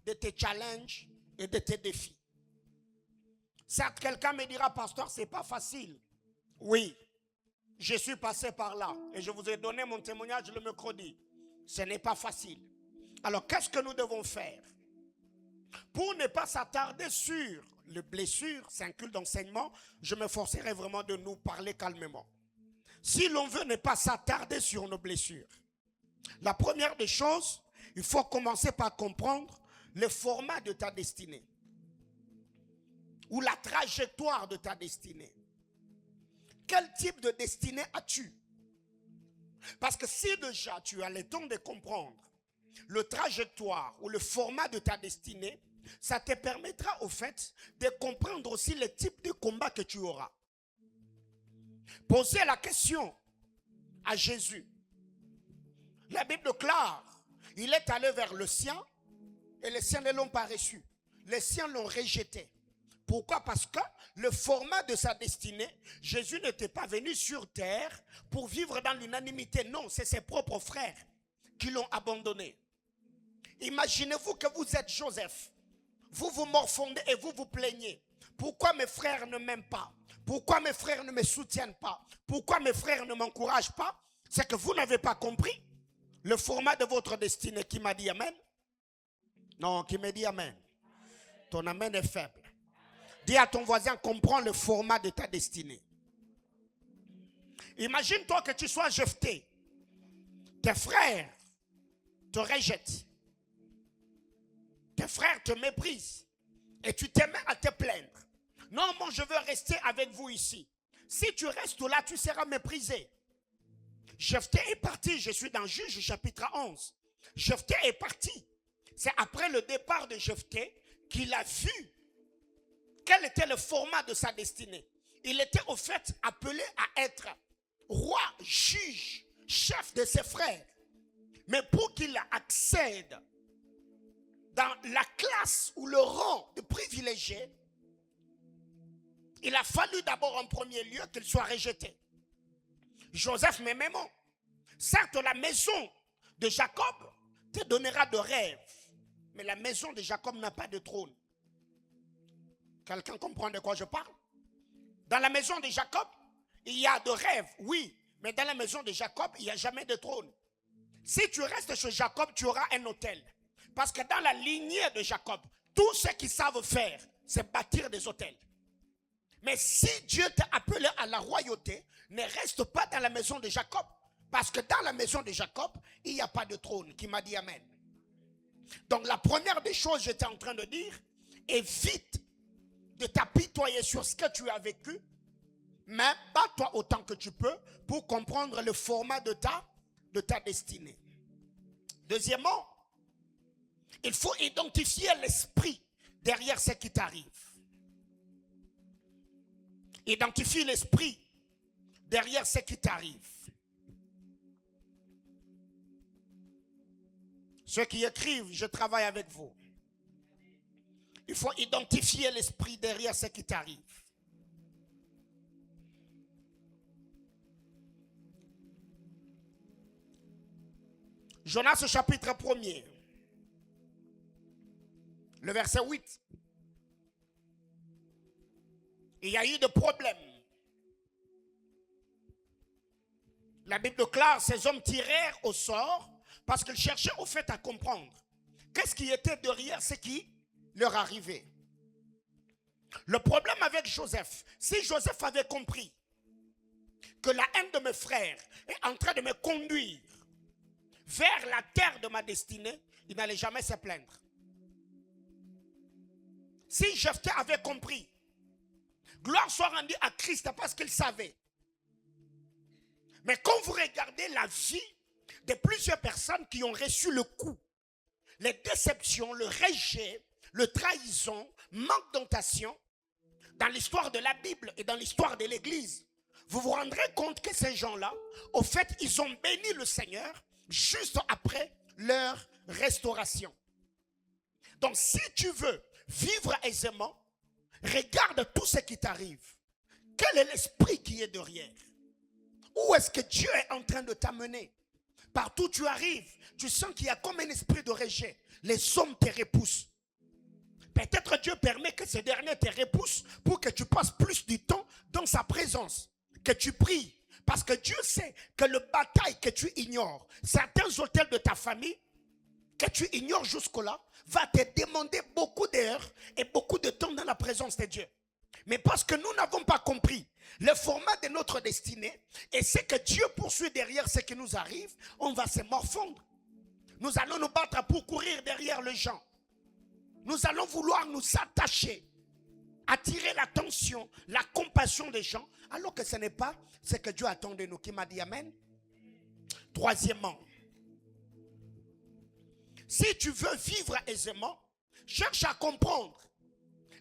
de tes challenges et de tes défis. Certes, quelqu'un me dira, pasteur, ce n'est pas facile. Oui, je suis passé par là et je vous ai donné mon témoignage le mercredi. Ce n'est pas facile. Alors, qu'est-ce que nous devons faire? Pour ne pas s'attarder sur les blessures, c'est un culte d'enseignement, je m'efforcerai vraiment de nous parler calmement. Si l'on veut ne pas s'attarder sur nos blessures, la première des choses, il faut commencer par comprendre le format de ta destinée ou la trajectoire de ta destinée. Quel type de destinée as-tu? Parce que si déjà tu as le temps de comprendre le trajectoire ou le format de ta destinée, ça te permettra au fait de comprendre aussi le type de combat que tu auras. Posez la question à Jésus. La Bible déclare, il est allé vers le sien et les siens ne l'ont pas reçu. Les siens l'ont rejeté. Pourquoi? Parce que le format de sa destinée, Jésus n'était pas venu sur terre pour vivre dans l'unanimité. Non, c'est ses propres frères qui l'ont abandonné. Imaginez-vous que vous êtes Joseph. Vous vous morfondez et vous vous plaignez. Pourquoi mes frères ne m'aiment pas? Pourquoi mes frères ne me soutiennent pas? Pourquoi mes frères ne m'encouragent pas? C'est que vous n'avez pas compris le format de votre destinée. Qui m'a dit amen? Non, qui me dit amen? Ton amen est faible. Dis à ton voisin, comprends le format de ta destinée. Imagine-toi que tu sois Jephthé. Tes frères te rejettent. Tes frères te méprisent. Et tu te mets à te plaindre. Non, moi je veux rester avec vous ici. Si tu restes là, tu seras méprisé. Jephthé est parti. Je suis dans Juge chapitre 11. Jephthé est parti. C'est après le départ de Jephthé qu'il a vu quel était le format de sa destinée. Il était au fait appelé à être roi, juge, chef de ses frères. Mais pour qu'il accède dans la classe ou le rang de privilégié, il a fallu d'abord en premier lieu qu'il soit rejeté. Joseph, mais même, certes la maison de Jacob te donnera de rêves, mais la maison de Jacob n'a pas de trône. Quelqu'un comprend de quoi je parle? Dans la maison de Jacob, il y a de rêves, oui, mais dans la maison de Jacob, il n'y a jamais de trône. Si tu restes chez Jacob, tu auras un hôtel. Parce que dans la lignée de Jacob, tous ceux qui savent faire, c'est bâtir des hôtels. Mais si Dieu t'a appelé à la royauté, ne reste pas dans la maison de Jacob. Parce que dans la maison de Jacob, il n'y a pas de trône. Qui m'a dit amen? Donc la première des choses, j'étais en train de dire, évite de t'apitoyer sur ce que tu as vécu, mais bats-toi autant que tu peux pour comprendre le format de ta destinée. Deuxièmement, il faut identifier l'esprit derrière ce qui t'arrive. Identifie l'esprit derrière ce qui t'arrive. Ceux qui écrivent, je travaille avec vous. Il faut identifier l'esprit derrière ce qui t'arrive. Jonas chapitre 1er, le verset 8. Il y a eu des problèmes. La Bible déclare, ces hommes tirèrent au sort parce qu'ils cherchaient au fait à comprendre qu'est-ce qui était derrière ce qui leur arrivait. Le problème avec Joseph, si Joseph avait compris que la haine de mes frères est en train de me conduire vers la terre de ma destinée, il n'allait jamais se plaindre. Si Jephthé avait compris, gloire soit rendue à Christ parce qu'il savait. Mais quand vous regardez la vie de plusieurs personnes qui ont reçu le coup, les déceptions, le rejet, le trahison, manque d'ontation, dans l'histoire de la Bible et dans l'histoire de l'Église, vous vous rendrez compte que ces gens-là, au fait, ils ont béni le Seigneur juste après leur restauration. Donc, si tu veux vivre aisément, regarde tout ce qui t'arrive. Quel est l'esprit qui est derrière? Où est-ce que Dieu est en train de t'amener? Partout où tu arrives, tu sens qu'il y a comme un esprit de rejet. Les hommes te repoussent. Peut-être Dieu permet que ce dernier te repousse pour que tu passes plus du temps dans sa présence, que tu pries. Parce que Dieu sait que le bataille que tu ignores, certains hôtels de ta famille, que tu ignores jusque-là, va te demander beaucoup d'heures et beaucoup de temps dans la présence de Dieu. Mais parce que nous n'avons pas compris le format de notre destinée et c'est que Dieu poursuit derrière ce qui nous arrive, on va se morfondre. Nous allons nous battre pour courir derrière les gens. Nous allons vouloir nous attacher, attirer l'attention, la compassion des gens, alors que ce n'est pas ce que Dieu attend de nous. Qui m'a dit Amen? Troisièmement, si tu veux vivre aisément, cherche à comprendre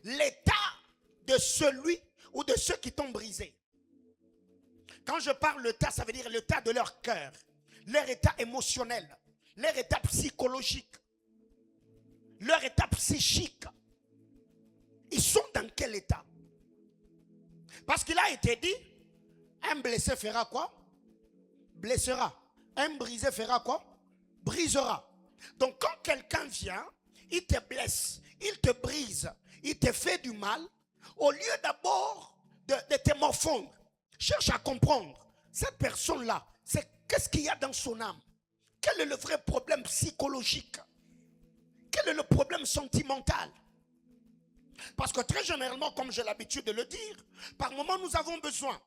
l'état de celui ou de ceux qui t'ont brisé. Quand je parle l'état, ça veut dire l'état de leur cœur, leur état émotionnel, leur état psychologique, leur état psychique. Ils sont dans quel état? Parce qu'il a été dit, un blessé fera quoi? Blessera. Un brisé fera quoi? Brisera. Donc quand quelqu'un vient, il te blesse, il te brise, il te fait du mal, au lieu d'abord de te morfondre, cherche à comprendre. Cette personne-là, c'est qu'est-ce qu'il y a dans son âme? Quel est le vrai problème psychologique? Quel est le problème sentimental? Parce que très généralement, comme j'ai l'habitude de le dire, par moment nous avons besoin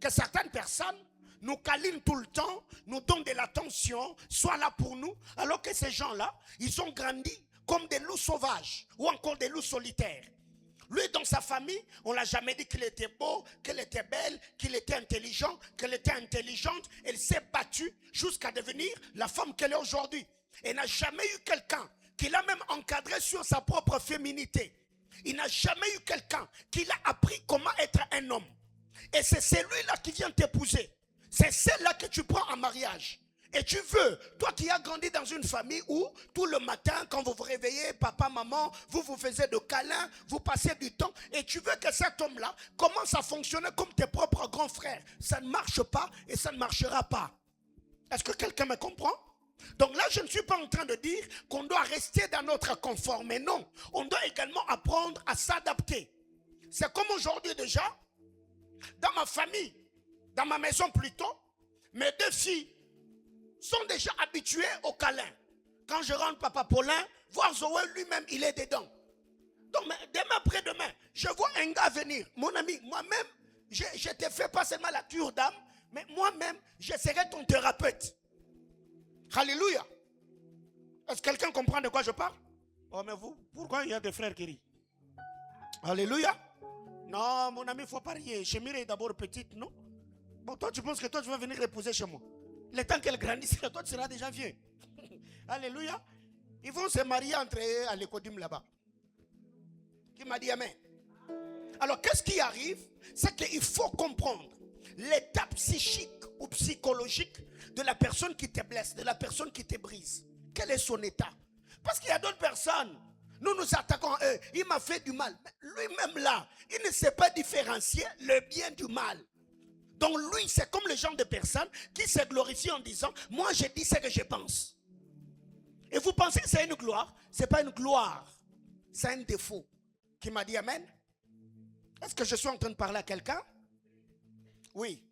que certaines personnes nous câlinent tout le temps, nous donnent de l'attention, soient là pour nous, alors que ces gens-là, ils ont grandi comme des loups sauvages ou encore des loups solitaires. Lui, dans sa famille, on ne l'a jamais dit qu'il était beau, qu'elle était belle, qu'il était intelligent, qu'elle était intelligente. Elle s'est battue jusqu'à devenir la femme qu'elle est aujourd'hui. Elle n'a jamais eu quelqu'un qui l'a même encadré sur sa propre féminité. Il n'a jamais eu quelqu'un qui l'a appris comment être un homme. Et c'est celui-là qui vient t'épouser. C'est celle-là que tu prends en mariage. Et tu veux, toi qui as grandi dans une famille où tout le matin, quand vous vous réveillez, papa, maman, vous vous faisiez de câlins, vous passez du temps, et tu veux que cet homme-là commence à fonctionner comme tes propres grands frères. Ça ne marche pas et ça ne marchera pas. Est-ce que quelqu'un me comprend? Donc là, je ne suis pas en train de dire qu'on doit rester dans notre confort, mais non, on doit également apprendre à s'adapter. C'est comme aujourd'hui déjà, dans ma famille, dans ma maison plutôt, mes deux filles sont déjà habitués au câlin. Quand je rentre Papa Paulin, voir Zoé lui-même, il est dedans. Donc demain après-demain, je vois un gars venir. Mon ami, moi-même, je te fais pas seulement la cure d'âme, mais moi-même, je serai ton thérapeute. Alléluia. Est-ce que quelqu'un comprend de quoi je parle? Oh mais vous, pourquoi il y a des frères qui rient? Alléluia. Non, mon ami, il ne faut pas rire. Chémire est d'abord petite, non? Bon, toi, tu penses que toi, tu vas venir reposer chez moi. Le temps qu'elle grandisse, toi, tu seras déjà vieux. Alléluia. Ils vont se marier entre eux à l'écodime là-bas. Qui m'a dit Amen? Alors, qu'est-ce qui arrive? C'est qu'il faut comprendre l'état psychique ou psychologique de la personne qui te blesse, de la personne qui te brise. Quel est son état? Parce qu'il y a d'autres personnes, nous nous attaquons à eux. Il m'a fait du mal. Lui-même là, il ne sait pas différencier le bien du mal. Donc lui, c'est comme le genre de personne qui se glorifie en disant, moi je dis ce que je pense. Et vous pensez que c'est une gloire? Ce n'est pas une gloire, c'est un défaut. Qui m'a dit Amen? Est-ce que je suis en train de parler à quelqu'un? Oui.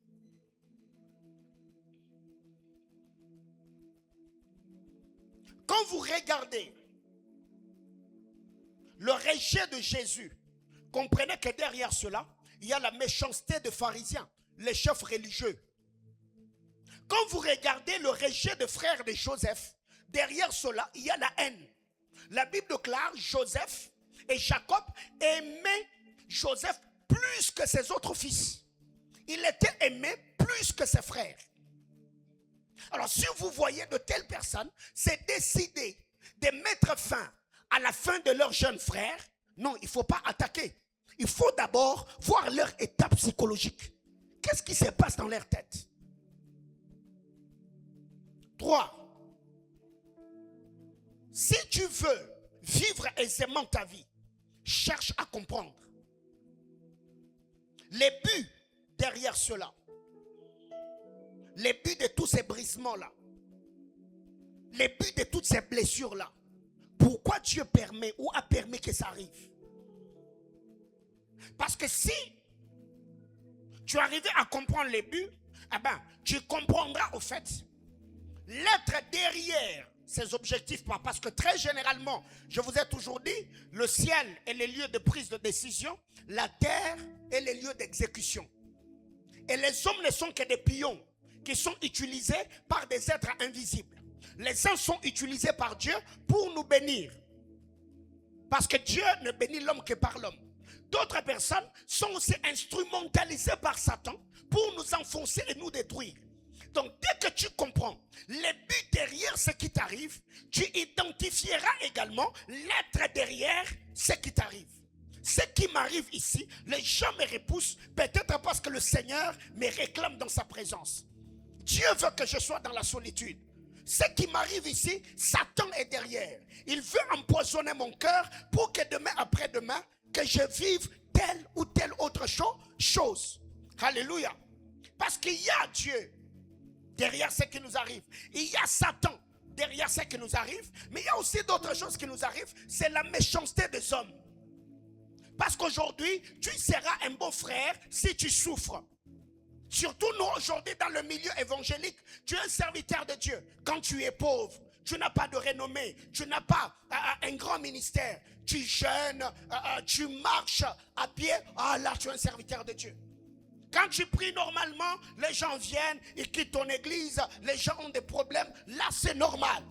Quand vous regardez le rejet de Jésus, comprenez que derrière cela, il y a la méchanceté des pharisiens, les chefs religieux. Quand vous regardez le rejet des frères de Joseph, derrière cela, il y a la haine. La Bible déclare Joseph et Jacob aimaient Joseph plus que ses autres fils. Il était aimé plus que ses frères. Alors si vous voyez de telles personnes, c'est décider de mettre fin à la fin de leur jeune frère. Non, il ne faut pas attaquer. Il faut d'abord voir leur état psychologique. Qu'est-ce qui se passe dans leur tête? 3. Si tu veux vivre aisément ta vie, cherche à comprendre les buts derrière cela. Les buts de tous ces brisements-là. Les buts de toutes ces blessures-là. Pourquoi Dieu permet ou a permis que ça arrive? Parce que si tu arrives à comprendre les buts, eh ben, tu comprendras au fait l'être derrière ces objectifs. Parce que très généralement, je vous ai toujours dit, le ciel est le lieu de prise de décision, la terre est le lieu d'exécution. Et les hommes ne sont que des pions qui sont utilisés par des êtres invisibles. Les uns sont utilisés par Dieu pour nous bénir. Parce que Dieu ne bénit l'homme que par l'homme. D'autres personnes sont aussi instrumentalisées par Satan pour nous enfoncer et nous détruire. Donc dès que tu comprends les buts derrière ce qui t'arrive, tu identifieras également l'être derrière ce qui t'arrive. Ce qui m'arrive ici, les gens me repoussent peut-être parce que le Seigneur me réclame dans sa présence. Dieu veut que je sois dans la solitude. Ce qui m'arrive ici, Satan est derrière. Il veut empoisonner mon cœur pour que demain après-demain, que je vive telle ou telle autre chose. Alléluia. Parce qu'il y a Dieu derrière ce qui nous arrive. Il y a Satan derrière ce qui nous arrive. Mais il y a aussi d'autres choses qui nous arrivent. C'est la méchanceté des hommes. Parce qu'aujourd'hui, tu seras un bon frère si tu souffres. Surtout nous aujourd'hui dans le milieu évangélique, tu es un serviteur de Dieu. Quand tu es pauvre, tu n'as pas de renommée, tu n'as pas un grand ministère, tu jeûnes, tu marches à pied, là tu es un serviteur de Dieu. Quand tu pries normalement, les gens viennent, ils quittent ton église, les gens ont des problèmes, là c'est normal.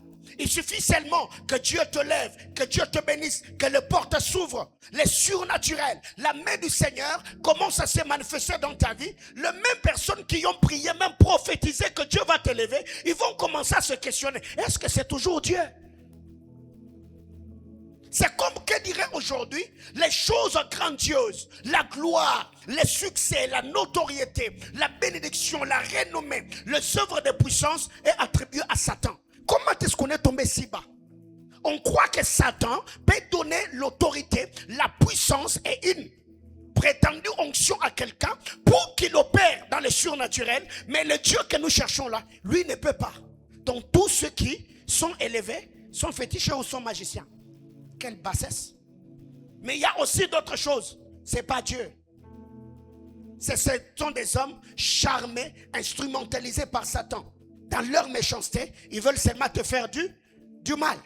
Il suffit seulement que Dieu te lève, que Dieu te bénisse, que les portes s'ouvrent, les surnaturels, la main du Seigneur commence à se manifester dans ta vie. Les mêmes personnes qui ont prié, même prophétisé que Dieu va te lever, ils vont commencer à se questionner. Est-ce que c'est toujours Dieu? C'est comme que dirait aujourd'hui les choses grandioses, la gloire, les succès, la notoriété, la bénédiction, la renommée, les œuvres de puissance est attribuée à Satan. Comment est-ce qu'on est tombé si bas? On croit que Satan peut donner l'autorité, la puissance et une prétendue onction à quelqu'un pour qu'il opère dans le surnaturel. Mais le Dieu que nous cherchons là, lui ne peut pas. Donc tous ceux qui sont élevés sont fétichés ou sont magiciens. Quelle bassesse. Mais il y a aussi d'autres choses. Ce n'est pas Dieu. Ce sont des hommes charmés, instrumentalisés par Satan. Dans leur méchanceté, ils veulent seulement te faire du mal.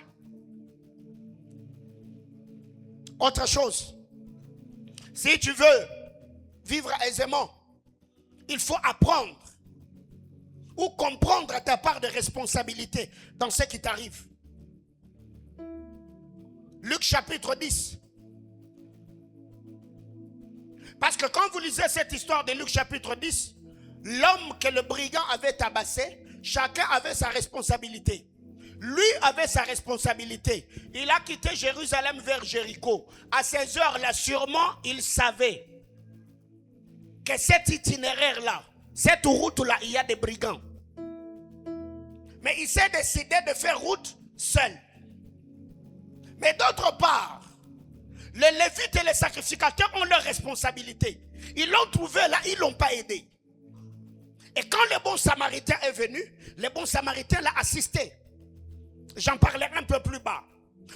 Autre chose, si tu veux vivre aisément, il faut apprendre ou comprendre ta part de responsabilité dans ce qui t'arrive. Luc chapitre 10. Parce que quand vous lisez cette histoire de Luc chapitre 10, l'homme que le brigand avait tabassé, chacun avait sa responsabilité. Lui avait sa responsabilité. Il a quitté Jérusalem vers Jéricho. À ces heures-là, sûrement, il savait que cet itinéraire-là, cette route-là, il y a des brigands. Mais il s'est décidé de faire route seul. Mais d'autre part, les Lévites et les sacrificateurs ont leur responsabilité. Ils l'ont trouvé là, ils ne l'ont pas aidé. Et quand le bon samaritain est venu, le bon samaritain l'a assisté. J'en parlerai un peu plus bas.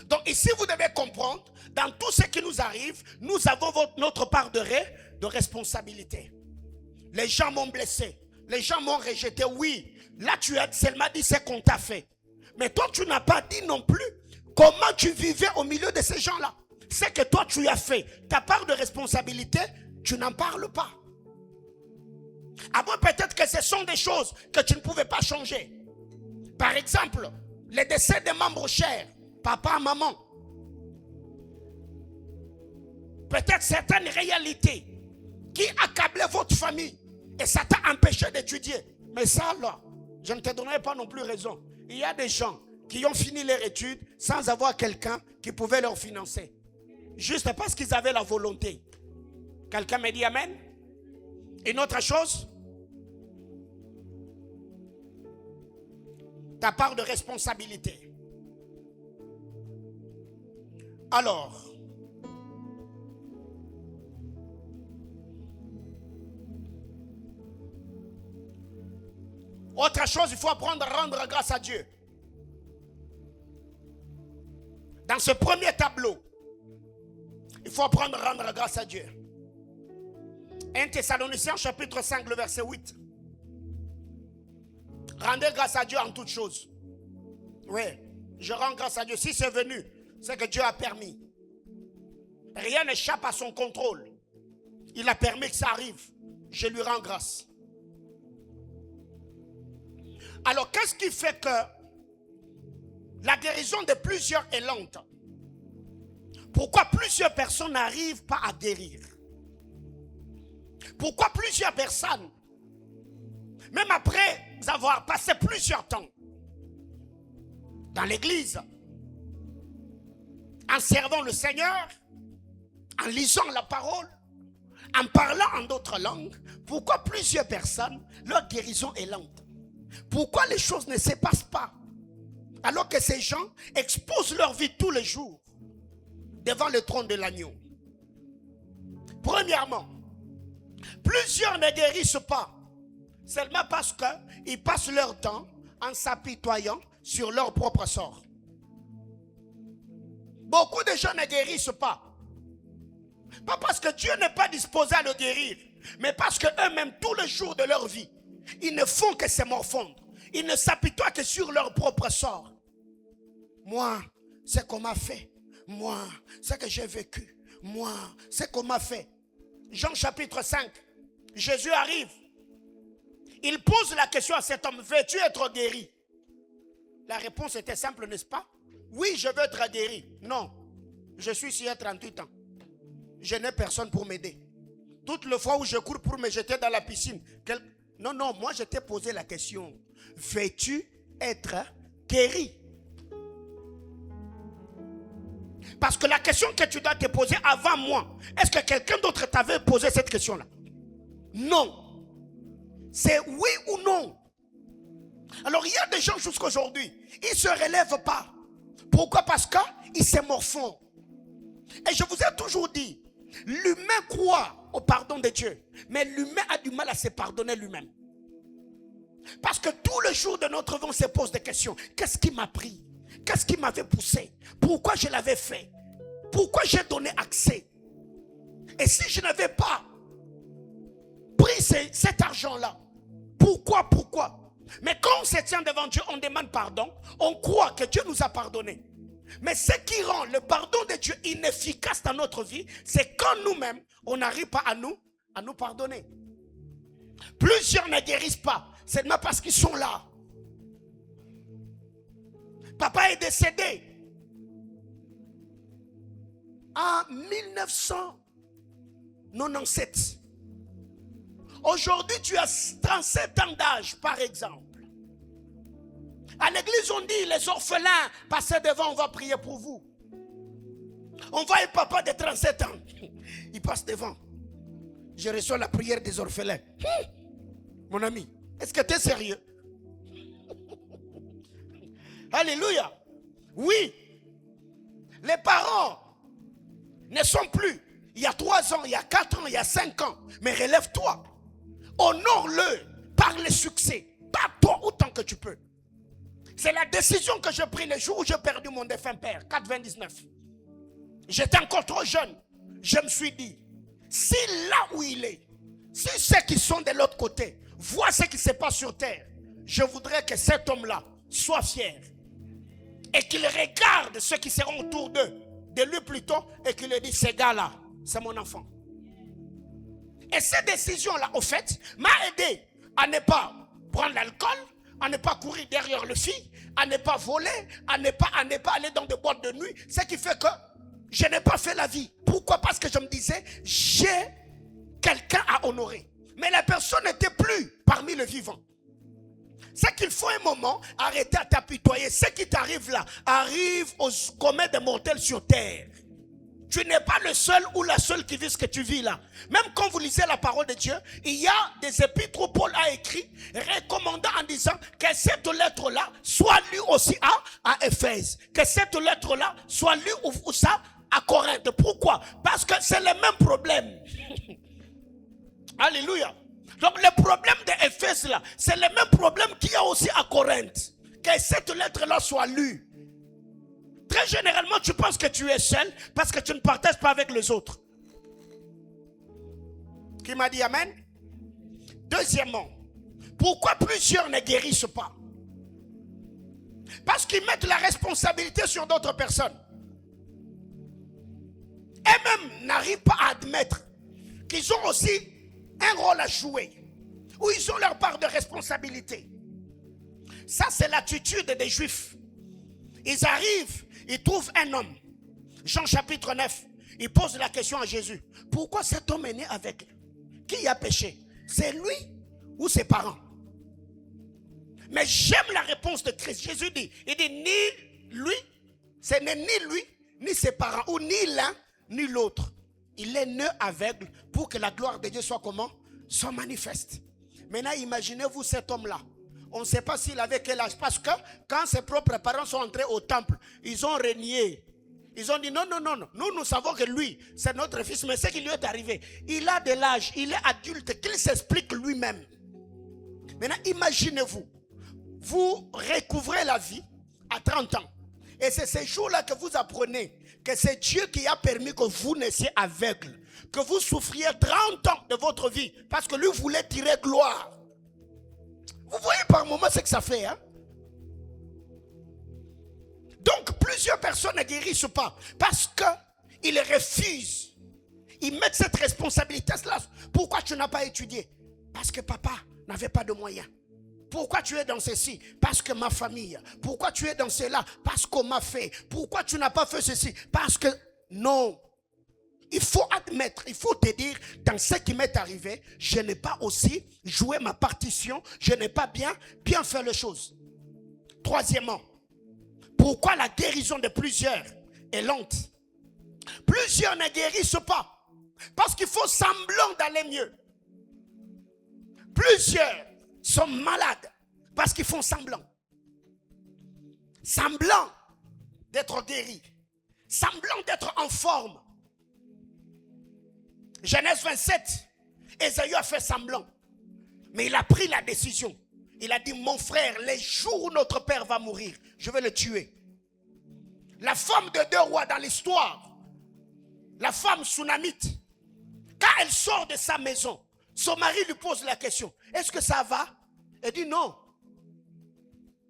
Donc ici, vous devez comprendre, dans tout ce qui nous arrive, nous avons notre part de responsabilité. Les gens m'ont blessé, les gens m'ont rejeté. Oui, là tu as seulement dit ce qu'on t'a fait. Mais toi, tu n'as pas dit non plus comment tu vivais au milieu de ces gens-là. C'est que toi, tu as fait ta part de responsabilité, tu n'en parles pas. Avant, peut-être que ce sont des choses que tu ne pouvais pas changer. Par exemple, les décès des membres chers, papa, maman. Peut-être certaines réalités qui accablaient votre famille et ça t'a empêché d'étudier. Mais ça, là, je ne te donnerai pas non plus raison. Il y a des gens qui ont fini leur étude sans avoir quelqu'un qui pouvait leur financer. Juste parce qu'ils avaient la volonté. Quelqu'un me dit amen? Une autre chose, ta part de responsabilité. Alors, autre chose, il faut apprendre à rendre grâce à Dieu. Dans ce premier tableau, il faut apprendre à rendre grâce à Dieu. 1 Thessaloniciens chapitre 5, le verset 8. Rendez grâce à Dieu en toutes choses. Oui, je rends grâce à Dieu. Si c'est venu, c'est que Dieu a permis. Rien n'échappe à son contrôle. Il a permis que ça arrive. Je lui rends grâce. Alors, qu'est-ce qui fait que la guérison de plusieurs est lente? Pourquoi plusieurs personnes n'arrivent pas à guérir? Pourquoi plusieurs personnes, même après avoir passé plusieurs temps dans l'église, en servant le Seigneur, en lisant la parole, en parlant en d'autres langues, pourquoi plusieurs personnes, leur guérison est lente? Pourquoi les choses ne se passent pas? Alors que ces gens exposent leur vie tous les jours devant le trône de l'agneau. Premièrement, plusieurs ne guérissent pas seulement parce qu'ils passent leur temps en s'apitoyant sur leur propre sort. Beaucoup de gens ne guérissent pas. Pas parce que Dieu n'est pas disposé à le guérir, mais parce qu'eux-mêmes, tous les jours de leur vie, ils ne font que se morfondre. Ils ne s'apitoient que sur leur propre sort. Moi, c'est qu'on m'a fait. Moi, c'est que j'ai vécu. Moi, c'est qu'on m'a fait. Jean chapitre 5, Jésus arrive. Il pose la question à cet homme, veux-tu être guéri? La réponse était simple, n'est-ce pas? Oui, je veux être guéri. Non, je suis ici à 38 ans. Je n'ai personne pour m'aider. Toutes les fois où je cours pour me jeter dans la piscine, non, moi je t'ai posé la question. Veux-tu être guéri? Parce que la question que tu dois te poser avant moi, est-ce que quelqu'un d'autre t'avait posé cette question-là? Non. C'est oui ou non. Alors il y a des gens jusqu'à aujourd'hui, ils ne se relèvent pas. Pourquoi? Parce qu'ils se morfondent. Et je vous ai toujours dit, l'humain croit au pardon de Dieu, mais l'humain a du mal à se pardonner lui-même. Parce que tous les jours de notre vie, on se pose des questions. Qu'est-ce qui m'a pris? Qu'est-ce qui m'avait poussé? Pourquoi je l'avais fait? Pourquoi j'ai donné accès? Et si je n'avais pas pris cet argent-là, pourquoi? Mais quand on se tient devant Dieu, on demande pardon, on croit que Dieu nous a pardonné. Mais ce qui rend le pardon de Dieu inefficace dans notre vie, c'est quand nous-mêmes, on n'arrive pas à nous pardonner. Plusieurs ne guérissent pas, seulement parce qu'ils sont là. Papa est décédé en 1997. Aujourd'hui, tu as 37 ans d'âge, par exemple. À l'église, on dit, les orphelins, passez devant, on va prier pour vous. On voit un papa de 37 ans. Il passe devant. Je reçois la prière des orphelins. Mon ami, est-ce que tu es sérieux? Alléluia. Oui. Les parents ne sont plus. Il y a 3 ans, il y a 4 ans, il y a 5 ans. Mais relève-toi. Honore-le par le succès. Bats-toi autant que tu peux. C'est la décision que j'ai prise le jour où j'ai perdu mon défunt père, 99. J'étais encore trop jeune. Je me suis dit, si là où il est, si ceux qui sont de l'autre côté voient ce qui se passe sur terre, je voudrais que cet homme-là soit fier. Et qu'il regarde ceux qui seront autour d'eux, de lui plutôt, et qu'il lui dit, ce gars-là, c'est mon enfant. Et cette décision-là, au fait, m'a aidé à ne pas prendre l'alcool, à ne pas courir derrière le filles, à ne pas voler, à ne pas aller dans des boîtes de nuit. Ce qui fait que je n'ai pas fait la vie. Pourquoi? Parce que je me disais, j'ai quelqu'un à honorer. Mais la personne n'était plus parmi les vivants. C'est qu'il faut un moment arrêter à t'apitoyer. Ce qui t'arrive là arrive aux communs des mortels sur terre. Tu n'es pas le seul ou la seule qui vit ce que tu vis là. Même quand vous lisez la parole de Dieu, il y a des épîtres où Paul a écrit, recommandant en disant que cette lettre-là soit lue aussi à Éphèse. Que cette lettre-là soit lue ou ça à Corinthe. Pourquoi? Parce que c'est le même problème. Alléluia. Donc le problème d'Éphèse là, c'est le même problème qu'il y a aussi à Corinthe. Que cette lettre-là soit lue. Très généralement, tu penses que tu es seul parce que tu ne partages pas avec les autres. Qui m'a dit amen? Deuxièmement, pourquoi plusieurs ne guérissent pas? Parce qu'ils mettent la responsabilité sur d'autres personnes. Eux-mêmes n'arrivent pas à admettre qu'ils ont aussi un rôle à jouer, où ils ont leur part de responsabilité. Ça, c'est l'attitude des Juifs. Ils arrivent, ils trouvent un homme. Jean chapitre 9, ils posent la question à Jésus. Pourquoi cet homme est né aveugle? Qui a péché? C'est lui ou ses parents? Mais j'aime la réponse de Christ. Jésus dit, il dit ni lui, ce n'est ni lui, ni ses parents, ou ni l'un, ni l'autre. Il est né aveugle pour que la gloire de Dieu soit comment? Soit manifeste. Maintenant, imaginez-vous cet homme-là. On ne sait pas s'il avait quel âge. Parce que quand ses propres parents sont entrés au temple, ils ont renié. Ils ont dit non, non, non, non. Nous savons que lui, c'est notre fils. Mais ce qui lui est arrivé, il a de l'âge, il est adulte, qu'il s'explique lui-même. Maintenant, imaginez-vous. Vous recouvrez la vie à 30 ans. Et c'est ces jours-là que vous apprenez que c'est Dieu qui a permis que vous naissiez aveugle. Que vous souffriez 30 ans de votre vie. Parce que lui voulait tirer gloire. Vous voyez par moment ce que ça fait, hein? Donc plusieurs personnes ne guérissent pas parce qu'ils refusent. Ils mettent cette responsabilité-là. Pourquoi tu n'as pas étudié? Parce que papa n'avait pas de moyens. Pourquoi tu es dans ceci? Parce que ma famille. Pourquoi tu es dans cela? Parce qu'on m'a fait. Pourquoi tu n'as pas fait ceci? Parce que non. Il faut admettre, il faut te dire, dans ce qui m'est arrivé, je n'ai pas aussi joué ma partition, je n'ai pas bien fait les choses. Troisièmement, pourquoi la guérison de plusieurs est lente? Plusieurs ne guérissent pas, parce qu'il faut semblant d'aller mieux. Plusieurs sont malades, parce qu'ils font semblant. Semblant d'être guéris, semblant d'être en forme. Genèse 27, Ésaü a fait semblant. Mais il a pris la décision. Il a dit, mon frère, les jours où notre père va mourir, je vais le tuer. La femme de 2 rois dans l'histoire, la femme Sunamite, quand elle sort de sa maison, son mari lui pose la question, est-ce que ça va? Elle dit non.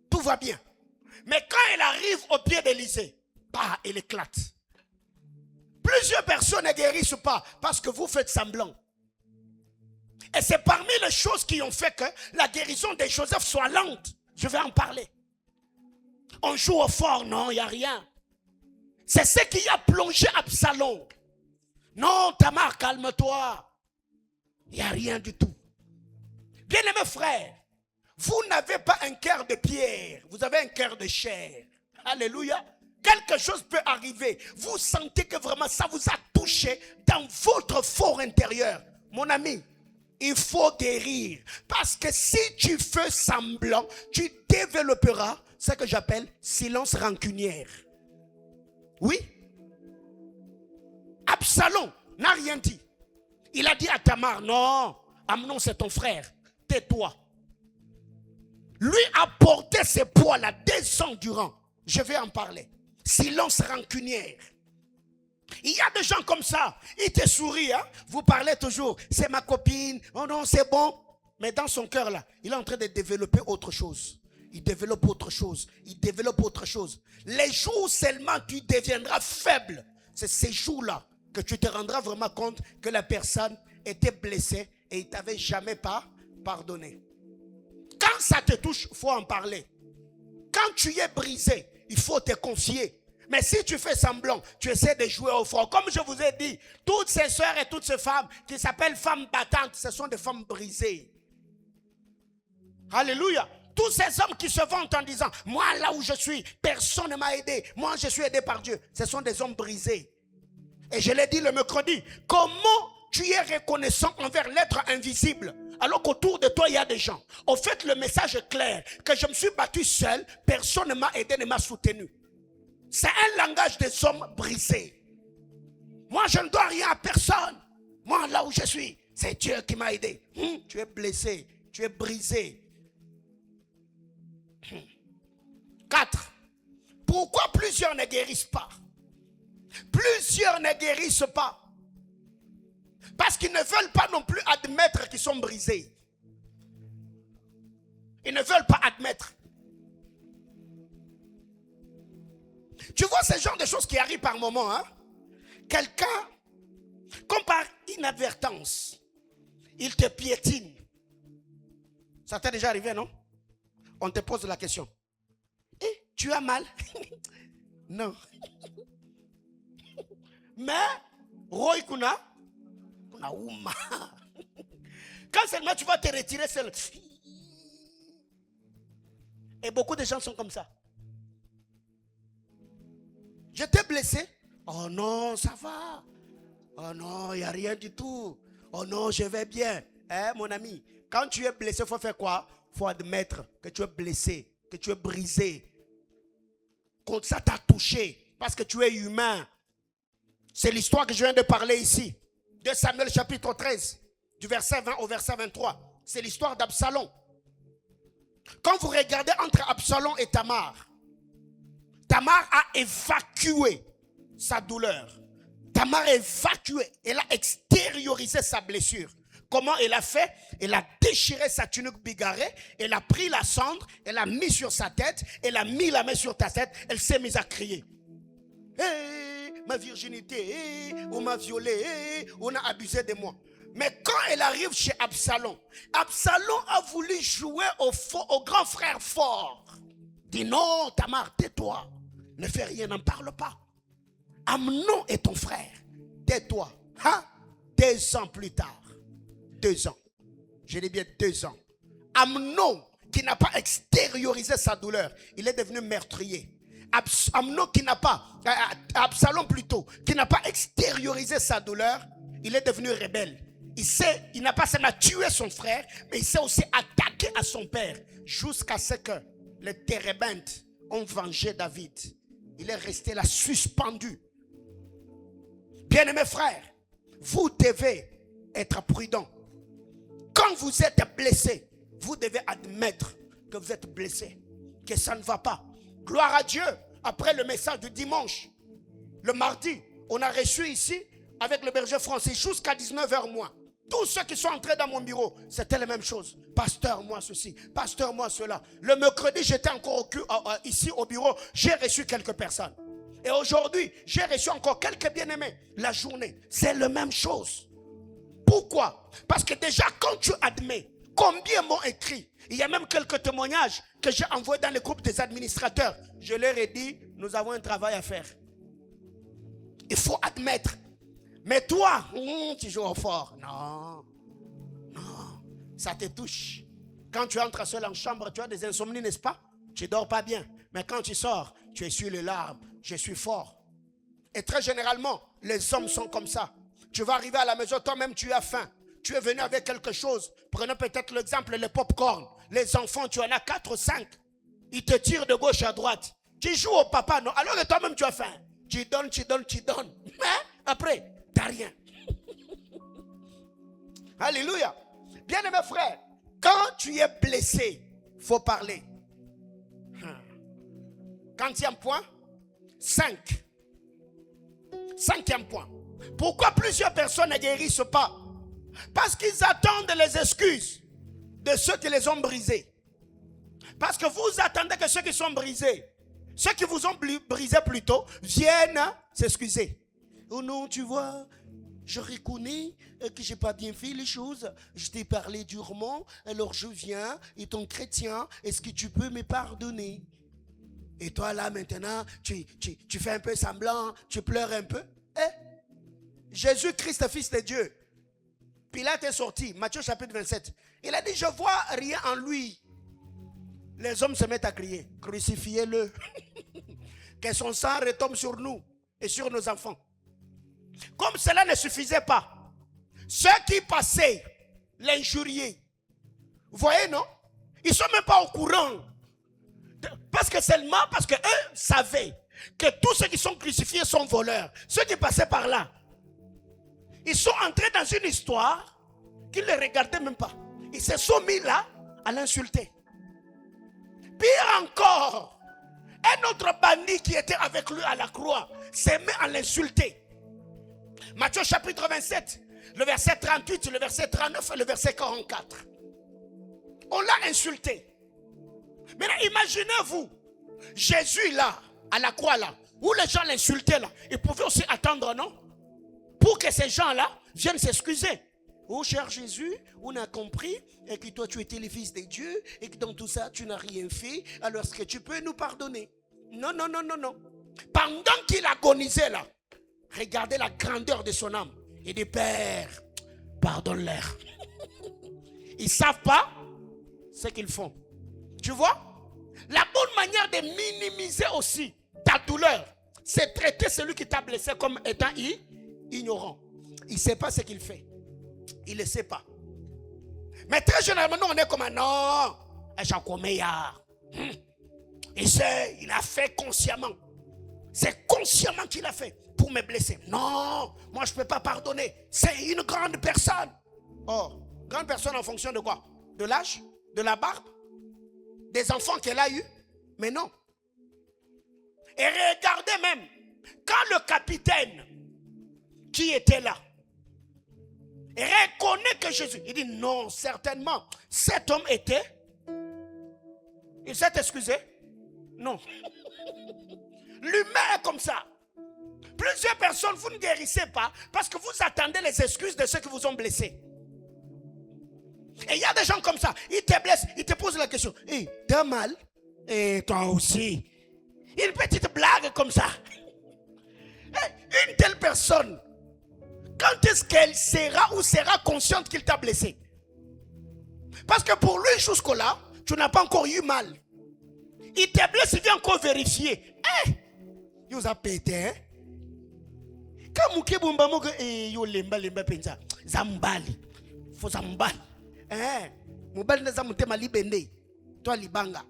Tout va bien. Mais quand elle arrive au pied d'Élysée, bah, elle éclate. Plusieurs personnes ne guérissent pas parce que vous faites semblant. Et c'est parmi les choses qui ont fait que la guérison de Joseph soit lente. Je vais en parler. On joue au fort, non, il n'y a rien. C'est ce qui a plongé Absalom. Non, Tamar, calme-toi. Il n'y a rien du tout. Bien-aimés frères, vous n'avez pas un cœur de pierre, vous avez un cœur de chair. Alléluia. Quelque chose peut arriver. Vous sentez que vraiment ça vous a touché dans votre fort intérieur. Mon ami, il faut guérir. Parce que si tu fais semblant, tu développeras ce que j'appelle silence rancunière. Oui. Absalom n'a rien dit. Il a dit à Tamar, non, Amnon c'est ton frère, tais-toi. Lui a porté ses poids-là 2 ans durant. Je vais en parler. Silence rancunière. Il y a des gens comme ça, ils te sourient, hein? Vous parlez toujours, c'est ma copine, oh non, c'est bon. Mais dans son cœur là, il est en train de développer autre chose. Il développe autre chose, il développe autre chose. Les jours seulement tu deviendras faible, c'est ces jours-là que tu te rendras vraiment compte que la personne était blessée et il ne t'avait jamais pas pardonné. Quand ça te touche, il faut en parler. Quand tu es brisé, il faut te confier. Mais si tu fais semblant, tu essaies de jouer au fort. Comme je vous ai dit, toutes ces soeurs et toutes ces femmes qui s'appellent femmes battantes, ce sont des femmes brisées. Alléluia. Tous ces hommes qui se vantent en disant, moi là où je suis, personne ne m'a aidé. Moi je suis aidé par Dieu. Ce sont des hommes brisés. Et je l'ai dit le mercredi, comment tu es reconnaissant envers l'être invisible alors qu'autour de toi il y a des gens. Au fait, le message est clair, que je me suis battu seul, personne ne m'a aidé, ne m'a soutenu. C'est un langage des hommes brisés. Moi je ne dois rien à personne. Moi là où je suis, c'est Dieu qui m'a aidé. Tu es blessé, tu es brisé. 4. Pourquoi plus plusieurs ne guérissent pas. Plusieurs ne guérissent pas. Parce qu'ils ne veulent pas non plus admettre qu'ils sont brisés. Ils ne veulent pas admettre. Tu vois ce genre de choses qui arrivent par moment. Hein? Quelqu'un, comme par inadvertance, il te piétine. Ça t'est déjà arrivé, non? On te pose la question. Eh, tu as mal? Non. Mais, Roy Kuna, quand seulement tu vas te retirer seul. Et beaucoup de gens sont comme ça. Je t'ai blessé. Oh non, ça va. Oh non, il n'y a rien du tout. Oh non, je vais bien. Hein, mon ami, quand tu es blessé, il faut faire quoi? Il faut admettre que tu es blessé, que tu es brisé. Que ça t'a touché. Parce que tu es humain. C'est l'histoire que je viens de parler ici. De Samuel chapitre 13, du verset 20 au verset 23. C'est l'histoire d'Absalom. Quand vous regardez entre Absalom et Tamar, Tamar a évacué sa douleur. Tamar a évacué. Elle a extériorisé sa blessure. Comment elle a fait? Elle a déchiré sa tunique bigarrée. Elle a pris la cendre. Elle a mis sur sa tête. Elle a mis la main sur ta tête. Elle s'est mise à crier. Hey, ma virginité, hey, on m'a violé, hey, on a abusé de moi. Mais quand elle arrive chez Absalom, Absalom a voulu jouer au grand frère fort. Dit non, Tamar, tais-toi. Ne fais rien, n'en parle pas. Amnon est ton frère. Tais-toi. Hein? 2 ans plus tard. 2 ans. Je dis bien 2 ans. Amnon, qui n'a pas extériorisé sa douleur, il est devenu meurtrier. Amnon qui n'a pas, Absalom plutôt, qui n'a pas extériorisé sa douleur, il est devenu rebelle. Il n'a pas seulement tué son frère, mais il s'est aussi attaqué à son père, jusqu'à ce que les térébintes ont vengé David. Il est resté là suspendu. Bien-aimés frères, vous devez être prudents. Quand vous êtes blessé, vous devez admettre que vous êtes blessé, que ça ne va pas. Gloire à Dieu. Après le message du dimanche, le mardi, on a reçu ici, avec le berger français, jusqu'à 19h moins. Tous ceux qui sont entrés dans mon bureau, c'était la même chose. Pasteur, moi ceci. Pasteur, moi cela. Le mercredi, j'étais encore ici au bureau. J'ai reçu quelques personnes. Et aujourd'hui, j'ai reçu encore quelques bien-aimés. La journée, c'est la même chose. Pourquoi? Parce que déjà, quand tu admets, combien m'ont écrit, il y a même quelques témoignages que j'ai envoyés dans le groupe des administrateurs. Je leur ai dit, nous avons un travail à faire. Il faut admettre. Mais toi, tu joues au fort. Non. Non. Ça te touche. Quand tu entres seul en chambre, tu as des insomnies, n'est-ce pas? Tu ne dors pas bien. Mais quand tu sors, tu essuies les larmes. Je suis fort. Et très généralement, les hommes sont comme ça. Tu vas arriver à la maison, toi-même tu as faim. Tu es venu avec quelque chose. Prenons peut-être l'exemple, les pop-corn. Les enfants, tu en as 4 ou 5. Ils te tirent de gauche à droite. Tu joues au papa, non? Alors que toi-même tu as faim. Tu donnes. Mais après, tu n'as rien. Alléluia. Bien-aimé frère, quand tu es blessé, il faut parler. 40e point. 5. 5e point. Pourquoi plusieurs personnes ne guérissent pas? Parce qu'ils attendent les excuses de ceux qui les ont brisés. Parce que vous attendez que ceux qui sont brisés, ceux qui vous ont brisé plutôt, viennent s'excuser. Oh non, tu vois, je reconnais que je n'ai pas bien fait les choses. Je t'ai parlé durement, alors je viens, étant chrétien, est-ce que tu peux me pardonner? Et toi là maintenant, tu fais un peu semblant, tu pleures un peu. Jésus-Christ, fils de Dieu. Pilate est sorti, Matthieu chapitre 27. Il a dit, je vois rien en lui. Les hommes se mettent à crier, crucifiez-le. Que son sang retombe sur nous et sur nos enfants. Comme cela ne suffisait pas, ceux qui passaient l'injurier, vous voyez non? Ils ne sont même pas au courant. Parce qu'eux savaient que tous ceux qui sont crucifiés sont voleurs. Ceux qui passaient par là, ils sont entrés dans une histoire qu'ils ne regardaient même pas. Ils se sont mis là à l'insulter. Pire encore, Un autre bandit qui était avec lui à la croix s'est mis à l'insulter. Matthieu chapitre 27, le verset 38, le verset 39 et le verset 44. On l'a insulté. Maintenant, imaginez-vous, Jésus là, à la croix là, où les gens l'insultaient là, ils pouvaient aussi attendre, non? Pour que ces gens-là viennent s'excuser. Oh cher Jésus, on a compris et que toi tu étais le fils de Dieu et que dans tout ça tu n'as rien fait, alors est-ce que tu peux nous pardonner? Non, non, non, non, non. Pendant qu'il agonisait là, regardez la grandeur de son âme. Il dit, Père, pardonne-leur. Ils ne savent pas ce qu'ils font. Tu vois? La bonne manière de minimiser aussi ta douleur, c'est traiter celui qui t'a blessé comme étant ignorant. Il ne sait pas ce qu'il fait. Il ne sait pas. Mais très généralement, nous, on est comme un non. Il sait, il a fait consciemment. C'est consciemment qu'il a fait pour me blesser. Non, moi je ne peux pas pardonner. C'est une grande personne. Oh, grande personne en fonction de quoi? De l'âge? De la barbe? Des enfants qu'elle a eus? Mais non. Et regardez même, quand le capitaine qui était là reconnaît que Jésus, il dit non, certainement, cet homme était, il s'est excusé? Non. L'humain est comme ça. Plusieurs personnes, vous ne guérissez pas parce que vous attendez les excuses de ceux qui vous ont blessés. Et il y a des gens comme ça, ils te blessent, ils te posent la question, hey, t'as mal? Et toi aussi. Une petite blague comme ça. Une telle personne, quand est-ce qu'elle sera ou sera consciente qu'il t'a blessé? Parce que pour lui, jusque-là, tu n'as pas encore eu mal. Il te blesse, il vient encore vérifier. Il vous a pété, hein? Quand Mouké Bumbamogo et yo lemba penza, Zambali, faut Zambali. Moubal ne zamute mali bende, toi libanga.